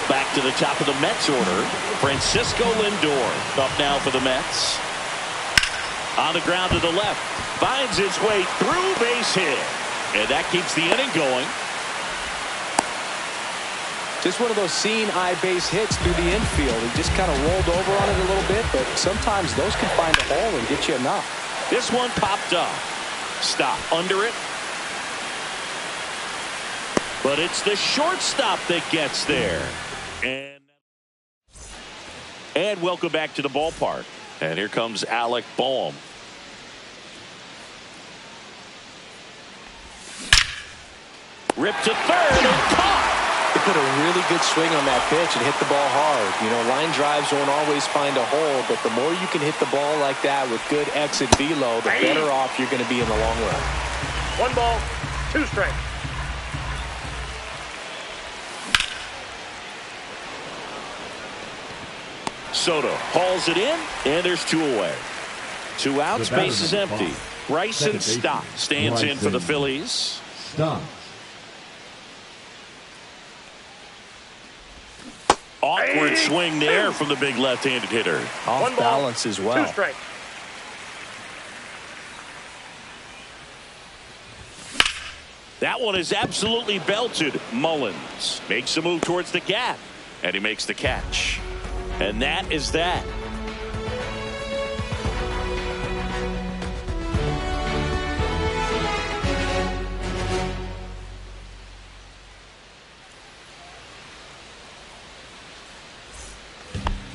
Back to the top of the Mets order. Francisco Lindor up now for the Mets. On the ground to the left. Finds his way through, base hit. And that keeps the inning going. Just one of those seeing eye base hits through the infield. He just kind of rolled over on it a little bit, but sometimes those can find a hole and get you enough. This one popped up. Stop under it. But it's the shortstop that gets there. And welcome back to the ballpark. And here comes Alec Bohm. Ripped to third and caught. He put a really good swing on that pitch and hit the ball hard. You know, line drives won't always find a hole, but the more you can hit the ball like that with good exit velo, the better off you're going to be in the long run. 1 ball, 2 strikes. Soto hauls it in, and there's 2 away. 2 outs, base is empty. Bryson Stott stands in for the Phillies. Stott. Awkward swing there from the big left-handed hitter. Off balance as well. 2 strikes. That one is absolutely belted. Mullins makes a move towards the gap, and he makes the catch. And that is that.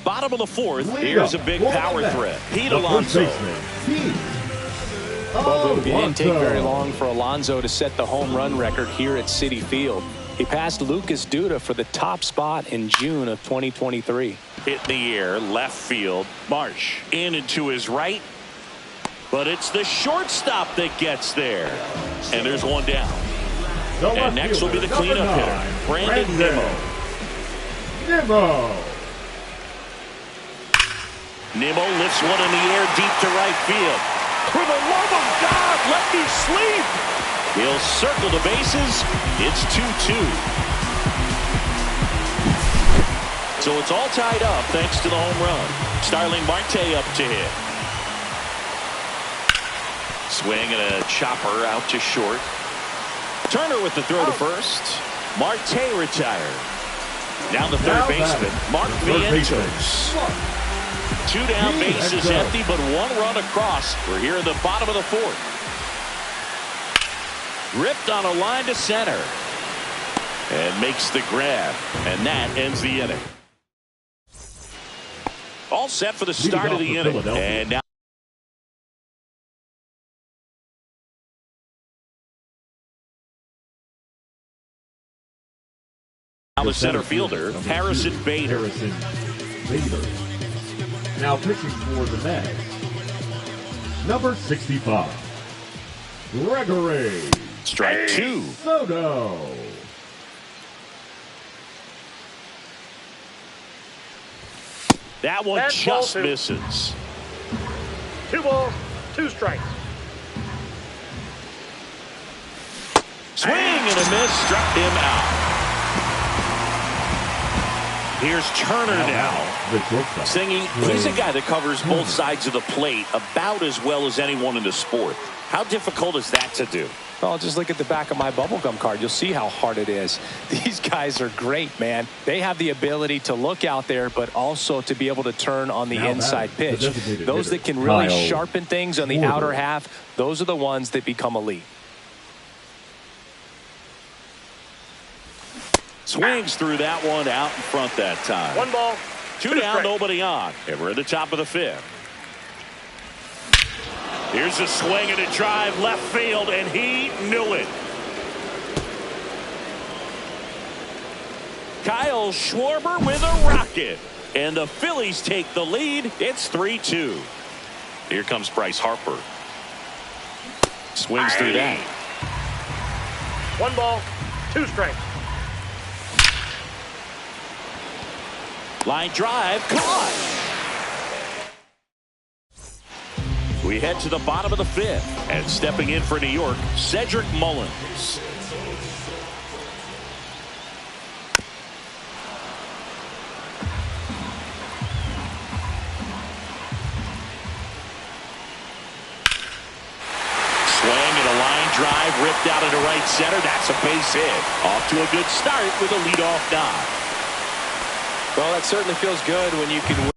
Bottom of the 4th, here's a big power threat. Pete Alonso. It didn't take very long for Alonso to set the home run record here at Citi Field. He passed Lucas Duda for the top spot in June of 2023. Hit in the air, left field. Marsh in and to his right. But it's the shortstop that gets there. And there's one down. And next will be the cleanup hitter, Brandon Nimmo. Nimmo lifts one in the air deep to right field. For the love of God, let me sleep. He'll circle the bases. It's 2-2. So it's all tied up thanks to the home run. Starling Marte up to hit. Swing and a chopper out to short. Turner with the throw to first. Marte retired. Now the third baseman, Mark Vientos. 2 down, bases empty, but 1 run across. We're here in the bottom of the 4th. Ripped on a line to center. And makes the grab. And that ends the inning. All set for the start of the inning. And now the center fielder, Harrison Bader. Now pitching for the Mets, number 65, Gregory Strike 2. Soto. That one That's just ball 2. misses. 2 balls, 2 strikes. Swing and a miss, struck him out. Here's Turner now. Singing, he's a guy that covers both sides of the plate about as well as anyone in the sport. How difficult is that to do? Well, just look at the back of my bubblegum card. You'll see how hard it is. These guys are great, man. They have the ability to look out there, but also to be able to turn on the inside pitch. Those that can really sharpen things on the outer half, those are the ones that become elite. Swings through that one out in front that time. 1 ball, 2 down, nobody on. And we're at the top of the 5th. Here's a swing and a drive left field, and he knew it. Kyle Schwarber with a rocket. And the Phillies take the lead. It's 3-2. Here comes Bryce Harper. Swings through that. 1 ball, 2 strikes. Line drive, caught. We head to the bottom of the 5th. And stepping in for New York, Cedric Mullins. Drive ripped out into right center. That's a base hit. Off to a good start with a leadoff knock. Well, that certainly feels good when you can win.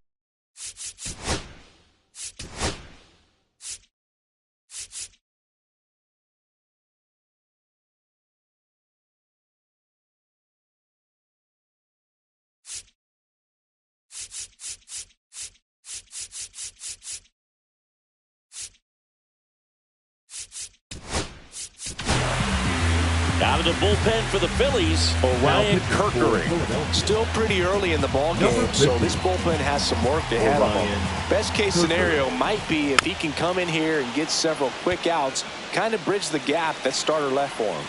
Out of the bullpen for the Phillies, Orion Kerkering. Still pretty early in the ball game, so this bullpen has some work ahead of him. Best case scenario might be if he can come in here and get several quick outs, kind of bridge the gap that starter left for him.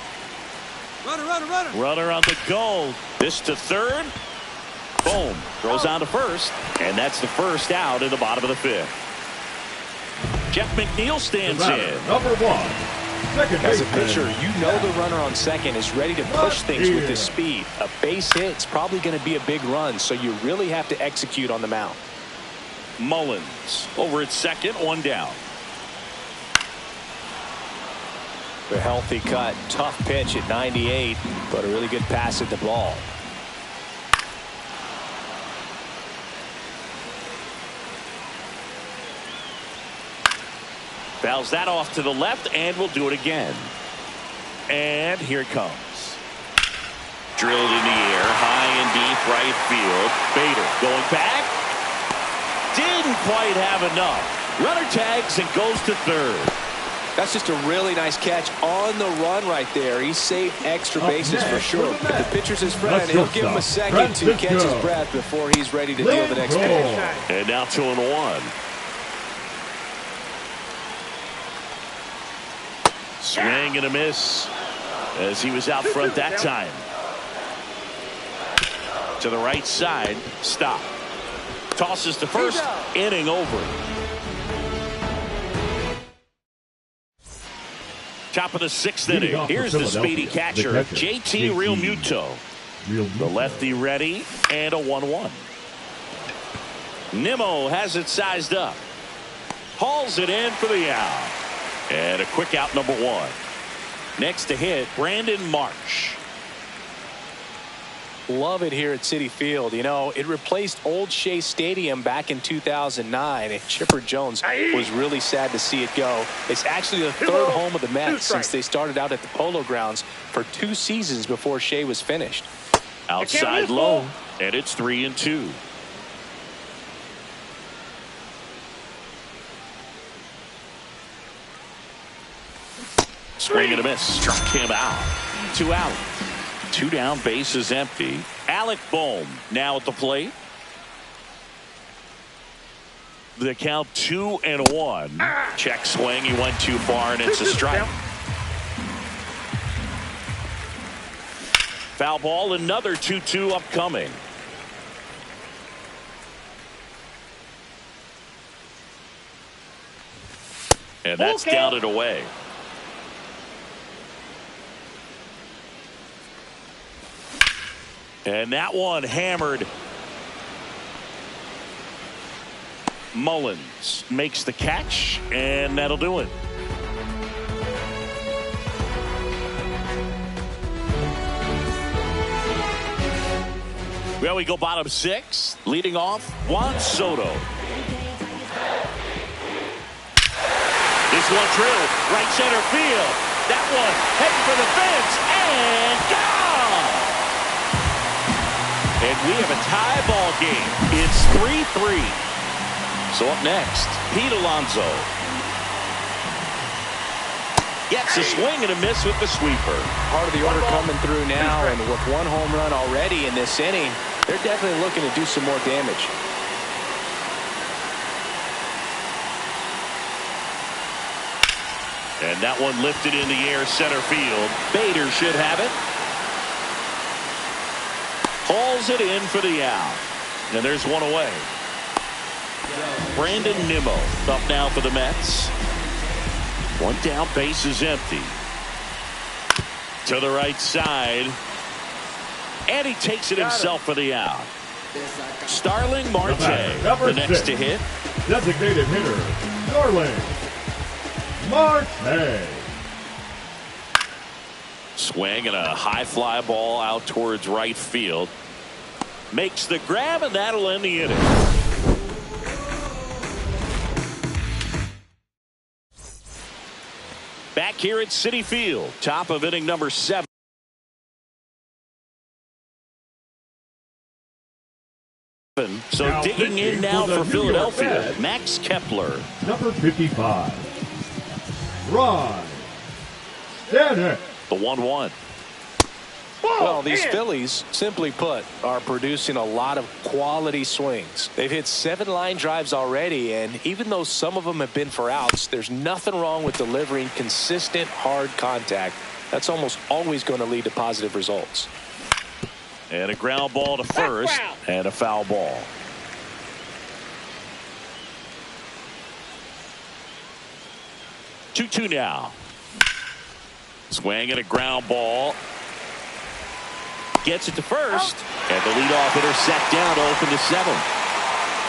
Runner on the goal. This to third. Boom. Throws on to first. And that's the first out in the bottom of the 5th. Jeff McNeil stands in. Number 1, As a pitcher, you know the runner on second is ready to push things with his speed. A base hit's probably going to be a big run, so you really have to execute on the mound. Mullins over at second, one down. The healthy cut, tough pitch at 98, but a really good pass at the ball. Fouls that off to the left, and we'll do it again. And here it comes. Drilled in the air, high and deep right field. Bader going back. Didn't quite have enough. Runner tags and goes to third. That's just a really nice catch on the run right there. He saved extra bases for sure. If the pitcher's his friend, he'll give him a second to catch his breath before he's ready to deal the next pitch. And now 2-1. Swing and a miss as he was out front that time. To the right side, stop. Tosses to first, inning over. Top of the sixth inning. Here's the speedy catcher, JT Realmuto. The lefty ready, and a 1-1. Nimmo has it sized up. Hauls it in for the out. And a quick out, number one. Next to hit, Brandon Marsh. Love it here at Citi Field. You know, it replaced Old Shea Stadium back in 2009, and Chipper Jones was really sad to see it go. It's actually the third home of the Mets since they started out at the Polo Grounds for 2 seasons before Shea was finished. Outside low, and it's 3-2. Swing and a miss. Struck him out. 2 out. 2 down, base is empty. Alec Bohm now at the plate. The count 2-1. Check swing. He went too far, and it's a strike. Foul ball, another 2-2 upcoming. And that's downed away. And that one hammered. Mullins makes the catch, and that'll do it. Well, we go bottom 6. Leading off, Juan Soto. This one drilled right center field. That one heading for the fence, and gone! And we have a tie ball game. It's 3-3. So up next, Pete Alonso. Gets a swing and a miss with the sweeper. Part of the order coming through now, and with 1 home run already in this inning, they're definitely looking to do some more damage. And that one lifted in the air, center field. Bader should have it. Hauls it in for the out. And there's one away. Brandon Nimmo up now for the Mets. 1 down, base is empty. To the right side. And he takes it himself for the out. Starling Marte, the next to hit. Designated hitter, Starling Marte. Swing and a high fly ball out towards right field. Makes the grab, and that'll end the inning. Back here at Citi Field, top of inning number 7. So now digging in now for Philadelphia, Max Kepler. Number 55, Ron Stanek. The 1-1. Well, these Phillies, simply put, are producing a lot of quality swings. They've hit 7 line drives already, and even though some of them have been for outs, there's nothing wrong with delivering consistent, hard contact. That's almost always going to lead to positive results. And a ground ball to first, and a foul ball. Two now. Swing and a ground ball. Gets it to first. And the leadoff hitter set down to open the 7th.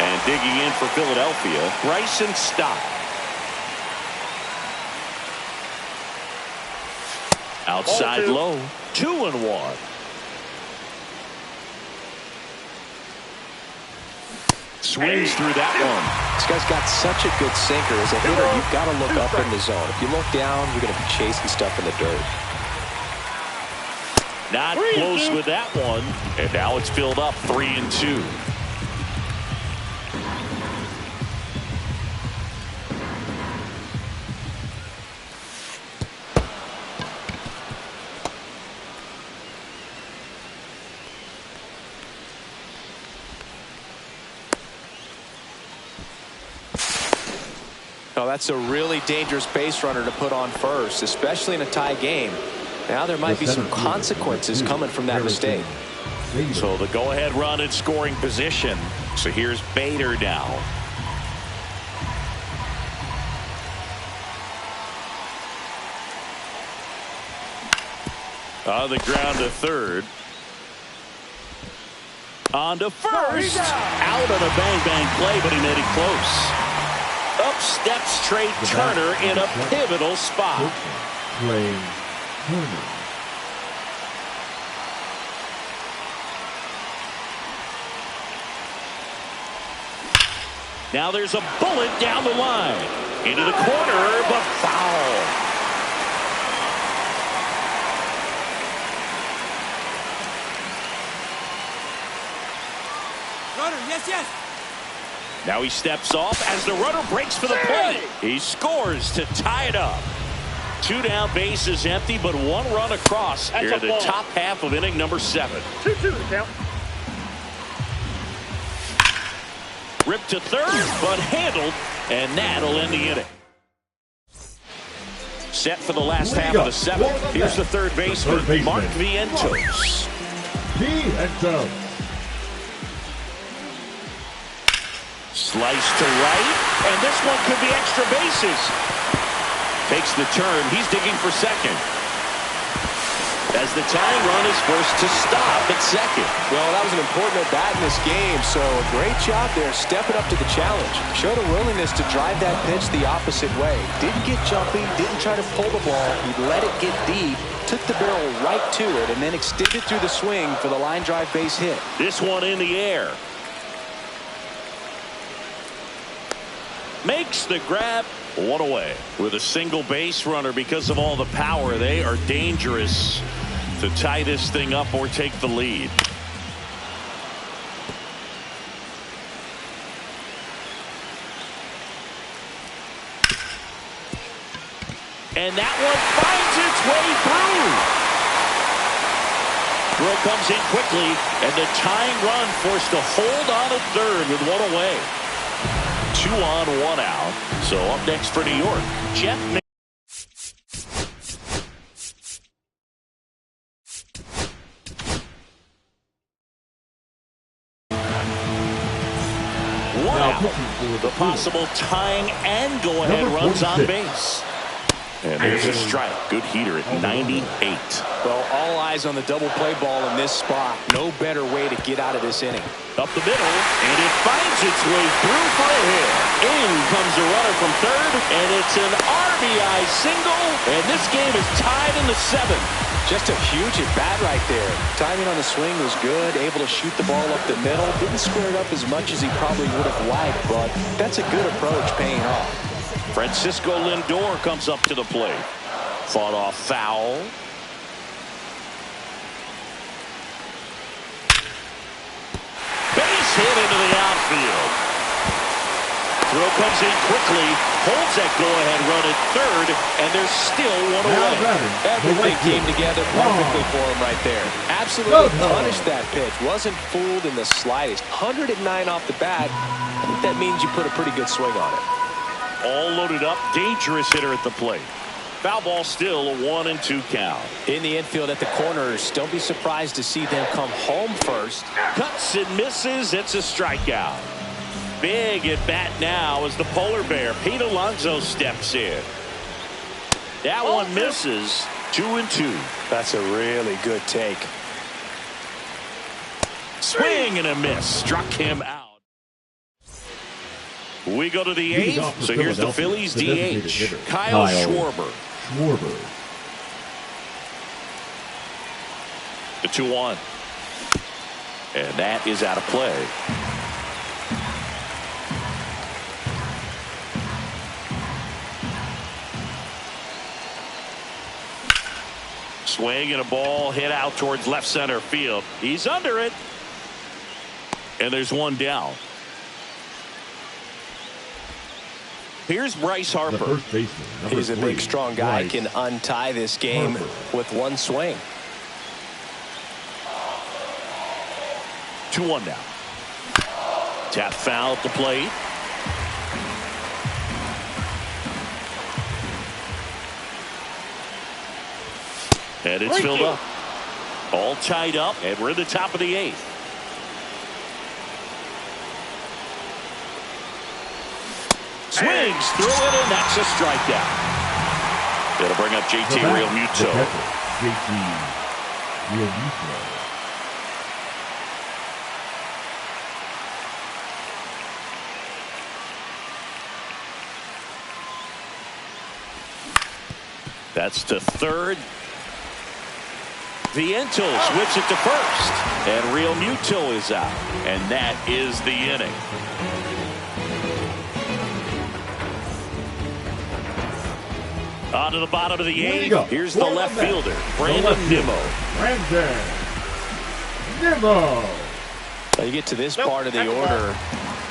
And digging in for Philadelphia, Bryson Stott. Outside low, 2-1. Swings through that one. This guy's got such a good sinker. As a hitter, you've got to look up in the zone. If you look down, you're going to be chasing stuff in the dirt. Not close with that one. And now it's filled up 3-2. Oh, that's a really dangerous base runner to put on first, especially in a tie game. Now there might be some consequences coming from that mistake. So the go-ahead run in scoring position. So here's Bader now. On the ground to third. On to first. Out on a bang-bang play, but he made it close. Up steps Trey Turner in a pivotal spot. Trey Turner. Now there's a bullet down the line. Into the corner, but foul. Runner, yes. Now he steps off as the runner breaks for the plate. He scores to tie it up. 2 down, bases empty, but 1 run across here in the top half of inning number 7. 2-2 the count. Ripped to third, but handled, and that'll end the inning. Set for the last half of the 7th. Here's the third baseman, Mark Vientos. Vientos. Slice to right, and this one could be extra bases. Takes the turn. He's digging for second. As the tying run is forced to stop at second. Well, that was an important at-bat in this game, so a great job there stepping up to the challenge. Showed a willingness to drive that pitch the opposite way. Didn't get jumpy, didn't try to pull the ball. He let it get deep, took the barrel right to it, and then extended through the swing for the line drive base hit. This one in the air. Makes the grab. 1 away. With a single base runner, because of all the power, they are dangerous to tie this thing up or take the lead. And that one finds its way through. Throw comes in quickly, and the tying run forced to hold on at third with 1 away. 2 on, 1 out. So up next for New York, Jeff. The possible tying and go-ahead runs on base. And there's a strike. Good heater at 98. Well, all eyes on the double play ball in this spot. No better way to get out of this inning. Up the middle, and it finds its way through for a hit. In comes the runner from third, and it's an RBI single, and this game is tied in the 7th. Just a huge at-bat right there. Timing on the swing was good, able to shoot the ball up the middle. Didn't square it up as much as he probably would have liked, but that's a good approach paying off. Francisco Lindor comes up to the plate. Fought off foul. Base hit into the outfield. Throw comes in quickly, holds that go-ahead run at third, and there's still 1 away. Everything came together perfectly for him right there. Absolutely punished that pitch. Wasn't fooled in the slightest. 109 off the bat. I think that means you put a pretty good swing on it. All loaded up, dangerous hitter at the plate. Foul ball still, a 1-2 count. In the infield at the corners, don't be surprised to see them come home first. Cuts and misses, it's a strikeout. Big at bat now as the polar bear, Pete Alonso, steps in. That one misses, 2-2. That's a really good take. Swing and a miss. Struck him out. We go to the eighth. So here's the Phillies DH, Kyle Schwarber. The 2-1. And that is out of play. Swing and a ball hit out towards left center field. He's under it. And there's one down. Here's Bryce Harper. He's a big, strong guy. Can untie this game with one swing. 2-1 now. Tap foul at the plate. And it's filled up. All tied up, and we're in the top of the eighth. Swings through it, and that's a strikeout. It'll bring up JT Realmuto. That's to third. Vientos whips it to first, and Realmuto is out, and that is the inning. On to the bottom of the eighth. Here's the left fielder, Brandon Nimmo. So you get to this part of the order.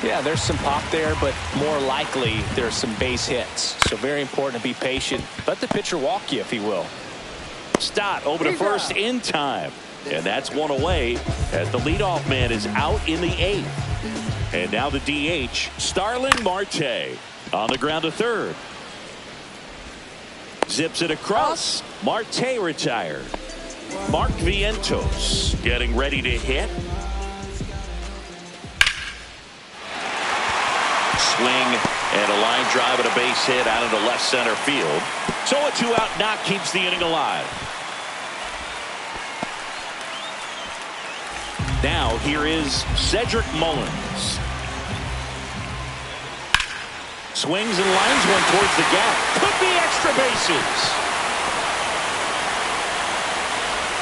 Yeah, there's some pop there, but more likely there's some base hits. So very important to be patient. Let the pitcher walk you, if he will. Stott over to first in time. And that's one away as the leadoff man is out in the eighth. And now the DH, Starling Marte, on the ground to third. Zips it across. Marte retired. Mark Vientos getting ready to hit. Swing and a line drive and a base hit out into left center field. So a 2-out knock keeps the inning alive. Now here is Cedric Mullins. Swings and lines one towards the gap. Could be extra bases.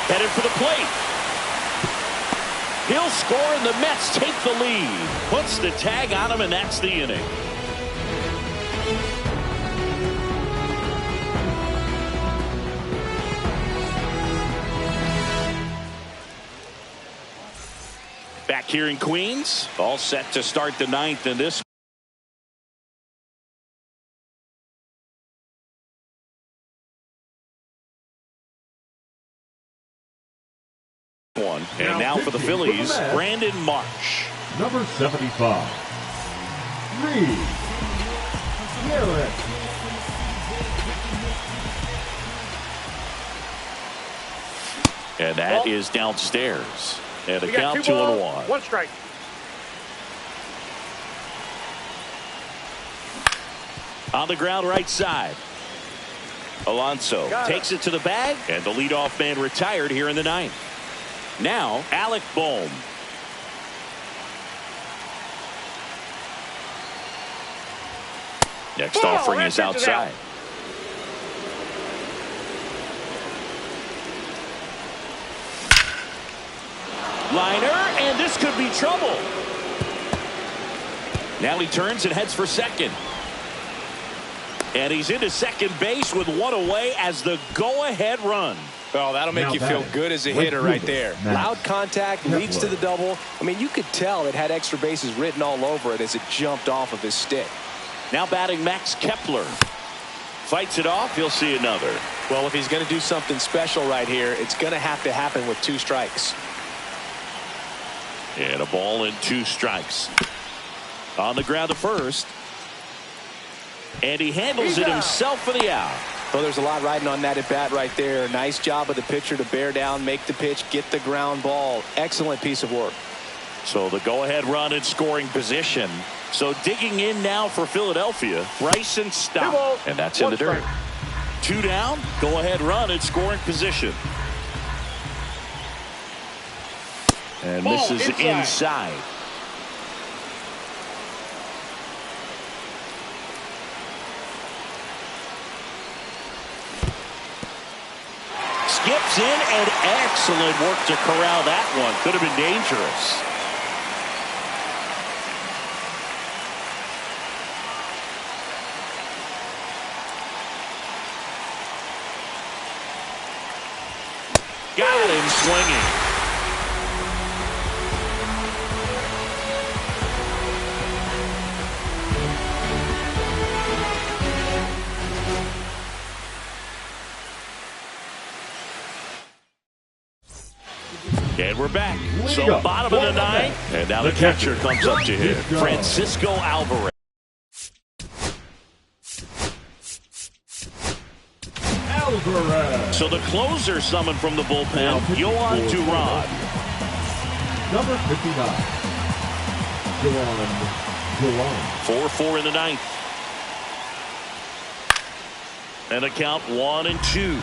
Headed for the plate. He'll score and the Mets take the lead. Puts the tag on him, and that's the inning. Back here in Queens, all set to start the ninth in this one. And now for the Phillies, Brandon Marsh. Number 75, Reed Garrett. And that is downstairs. And a count 2-1. 1 strike. On the ground right side. Alonso takes it to the bag, and the leadoff man retired here in the ninth. Now, Alec Bohm. Next offering is outside. Liner, and this could be trouble. Now he turns and heads for second. And he's into second base with one away as the go-ahead run. Well, that'll make you feel good as a hitter right there. Loud contact leads to the double. I mean, you could tell it had extra bases written all over it as it jumped off of his stick. Now batting Max Kepler. Fights it off. He'll see another. Well, if he's going to do something special right here, it's going to have to happen with 2 strikes. And a ball and 2 strikes. On the ground to first. And he handles it himself for the out. Well, there's a lot riding on that at bat right there. Nice job of the pitcher to bear down, make the pitch, get the ground ball. Excellent piece of work. So the go-ahead run in scoring position. So digging in now for Philadelphia, Bryson Stott. balls, And that's in the dirt. 2 down. Go ahead run in scoring position. And Ball misses inside. Skips in, and excellent work to corral that one. Could have been dangerous. Got him swinging. And we're back. So bottom of the ninth. And now the catcher comes up to hit. Francisco Alvarez. So the closer summoned from the bullpen, Yohan Duran. Number 59, Yohan Duran. 4-4 in the ninth. And a count 1-2.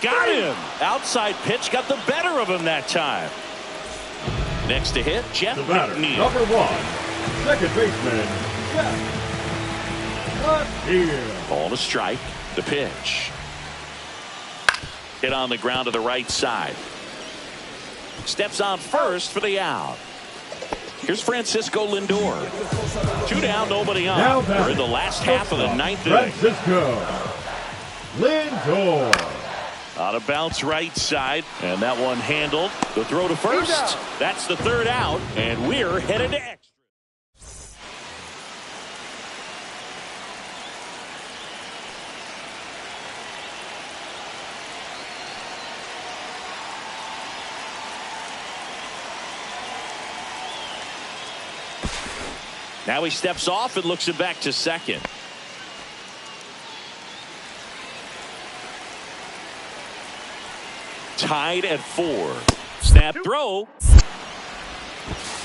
Got him. Outside pitch got the better of him that time. Next to hit, Jeff McNeil. Number 1, second baseman, Jeff McNeil. Ball to strike. The pitch. Hit on the ground to the right side. Steps on first for the out. Here's Francisco Lindor. 2 down, nobody on. We're in the last half of the ninth inning. Francisco Lindor. On a bounce right side, and that one handled. The throw to first. That's the third out, and we're headed to extra. Now he steps off and looks it back to second. Tied at 4. Snap throw.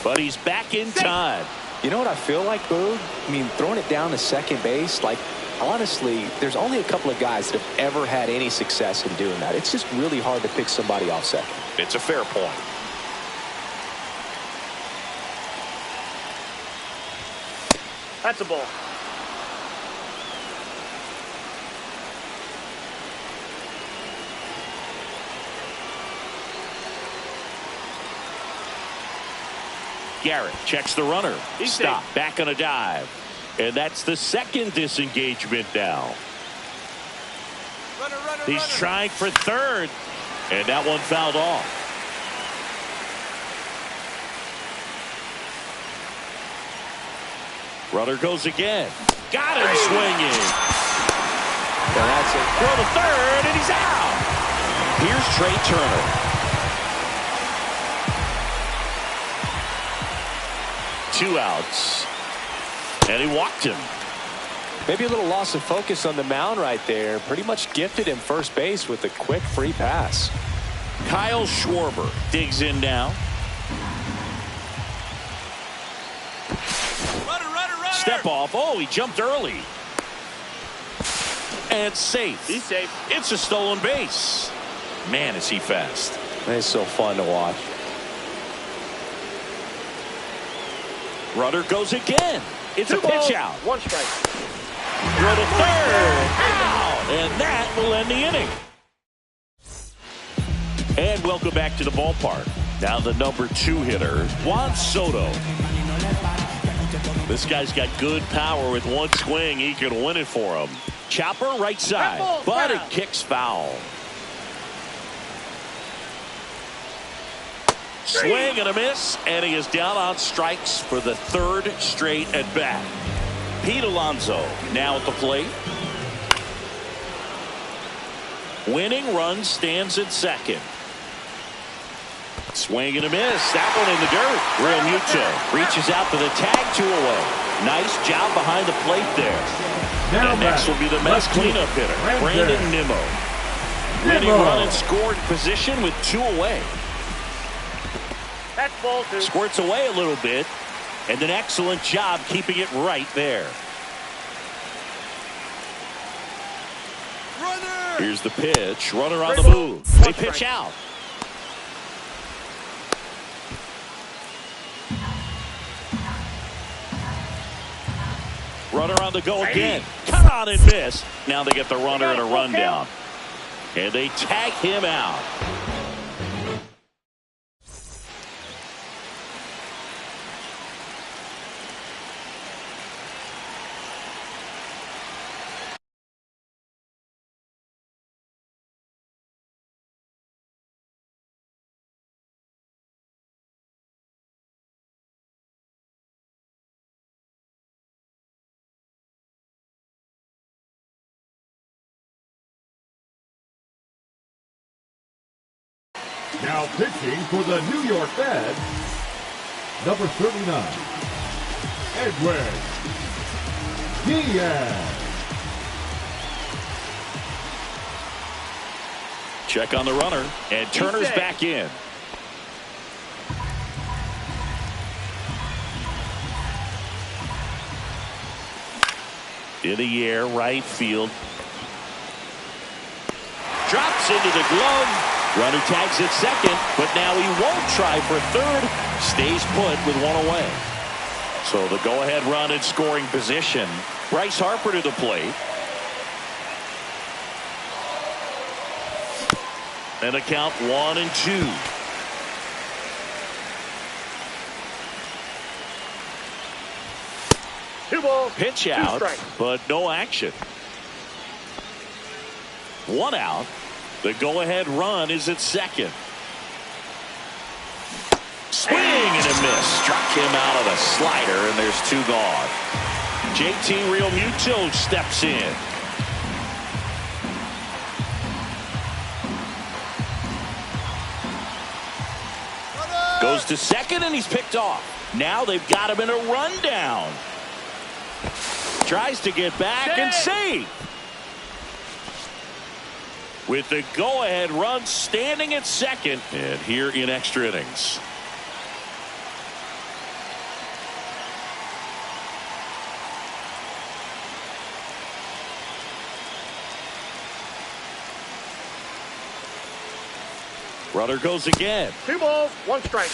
But he's back in time. You know what I feel like, Boog? I mean, throwing it down to second base, like, honestly, there's only a couple of guys that have ever had any success in doing that. It's just really hard to pick somebody off second. It's a fair point. That's a ball. Garrett checks the runner. He's Stop. safe. Back on a dive. And that's the second disengagement now. He's trying for third. And that one fouled off. Runner goes again. Got him swinging. And that's it. Throw to third, and he's out. Here's Trey Turner. 2 outs. And he walked him. Maybe a little loss of focus on the mound right there. Pretty much gifted him first base with a quick free pass. Kyle Schwarber digs in now. Runner. Step off. Oh, he jumped early. And safe. He's safe. It's a stolen base. Man, is he fast. It's so fun to watch. Runner goes again. It's 2 a pitch balls, out. 1 strike. Throw to third. Out. And that will end the inning. And welcome back to the ballpark. Now the number 2 hitter, Juan Soto. This guy's got good power. With one swing, he can win it for him. Chopper right side, but it kicks foul. Swing and a miss, and he is down on strikes for the 3rd straight at bat. Pete Alonso now at the plate. Winning run stands at second. Swing and a miss. That one in the dirt. Real Muto reaches out for the tag, 2 away. Nice job behind the plate there. Now and next will be the Mets cleanup hitter, Brandon Nimmo. Winning run in scored position with 2 away. That's ball 2. Squirts away a little bit, And an excellent job keeping it right there. Runner! Here's the pitch. Runner on the move. They pitch out. Runner on the go again. Cut on and miss. Now they get the runner and a rundown. And they tag him out. Now pitching for the New York Mets, number 39, Edwin Diaz. Check on the runner, and Turner's back in. In the air, right field. Drops into the glove. Runner tags at second, but now he won't try for third. Stays put with one away. So the go-ahead run in scoring position. Bryce Harper to the plate. And a count 1-2. Two balls. Pitch two out, strikes. but no action. One out. The go-ahead run is at second. Swing and a miss. Struck him out of a slider, and there's two gone. JT Realmuto steps in. Goes to second, and he's picked off. Now they've got him in a rundown. Tries to get back and save. With the go-ahead run standing at second, and here in extra innings. Runner goes again. Two balls, one strike.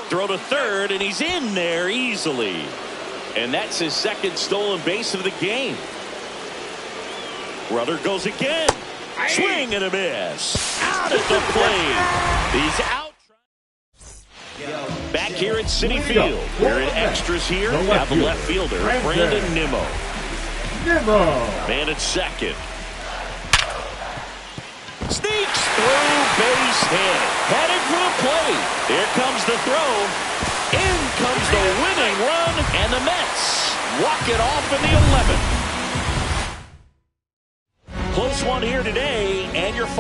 Throw to third, and he's in there easily. And that's his second stolen base of the game. Runner goes again. Swing and a miss. Out at the plate. He's out. Back here at Citi Field. We're in extras here. Have the left fielder, Brandon Nimmo. Man at second. Sneaks through, base hit. Headed for the plate. Here comes the throw. In comes the winning run, and the Mets walk it off in the 11th. Close one here today, and your final.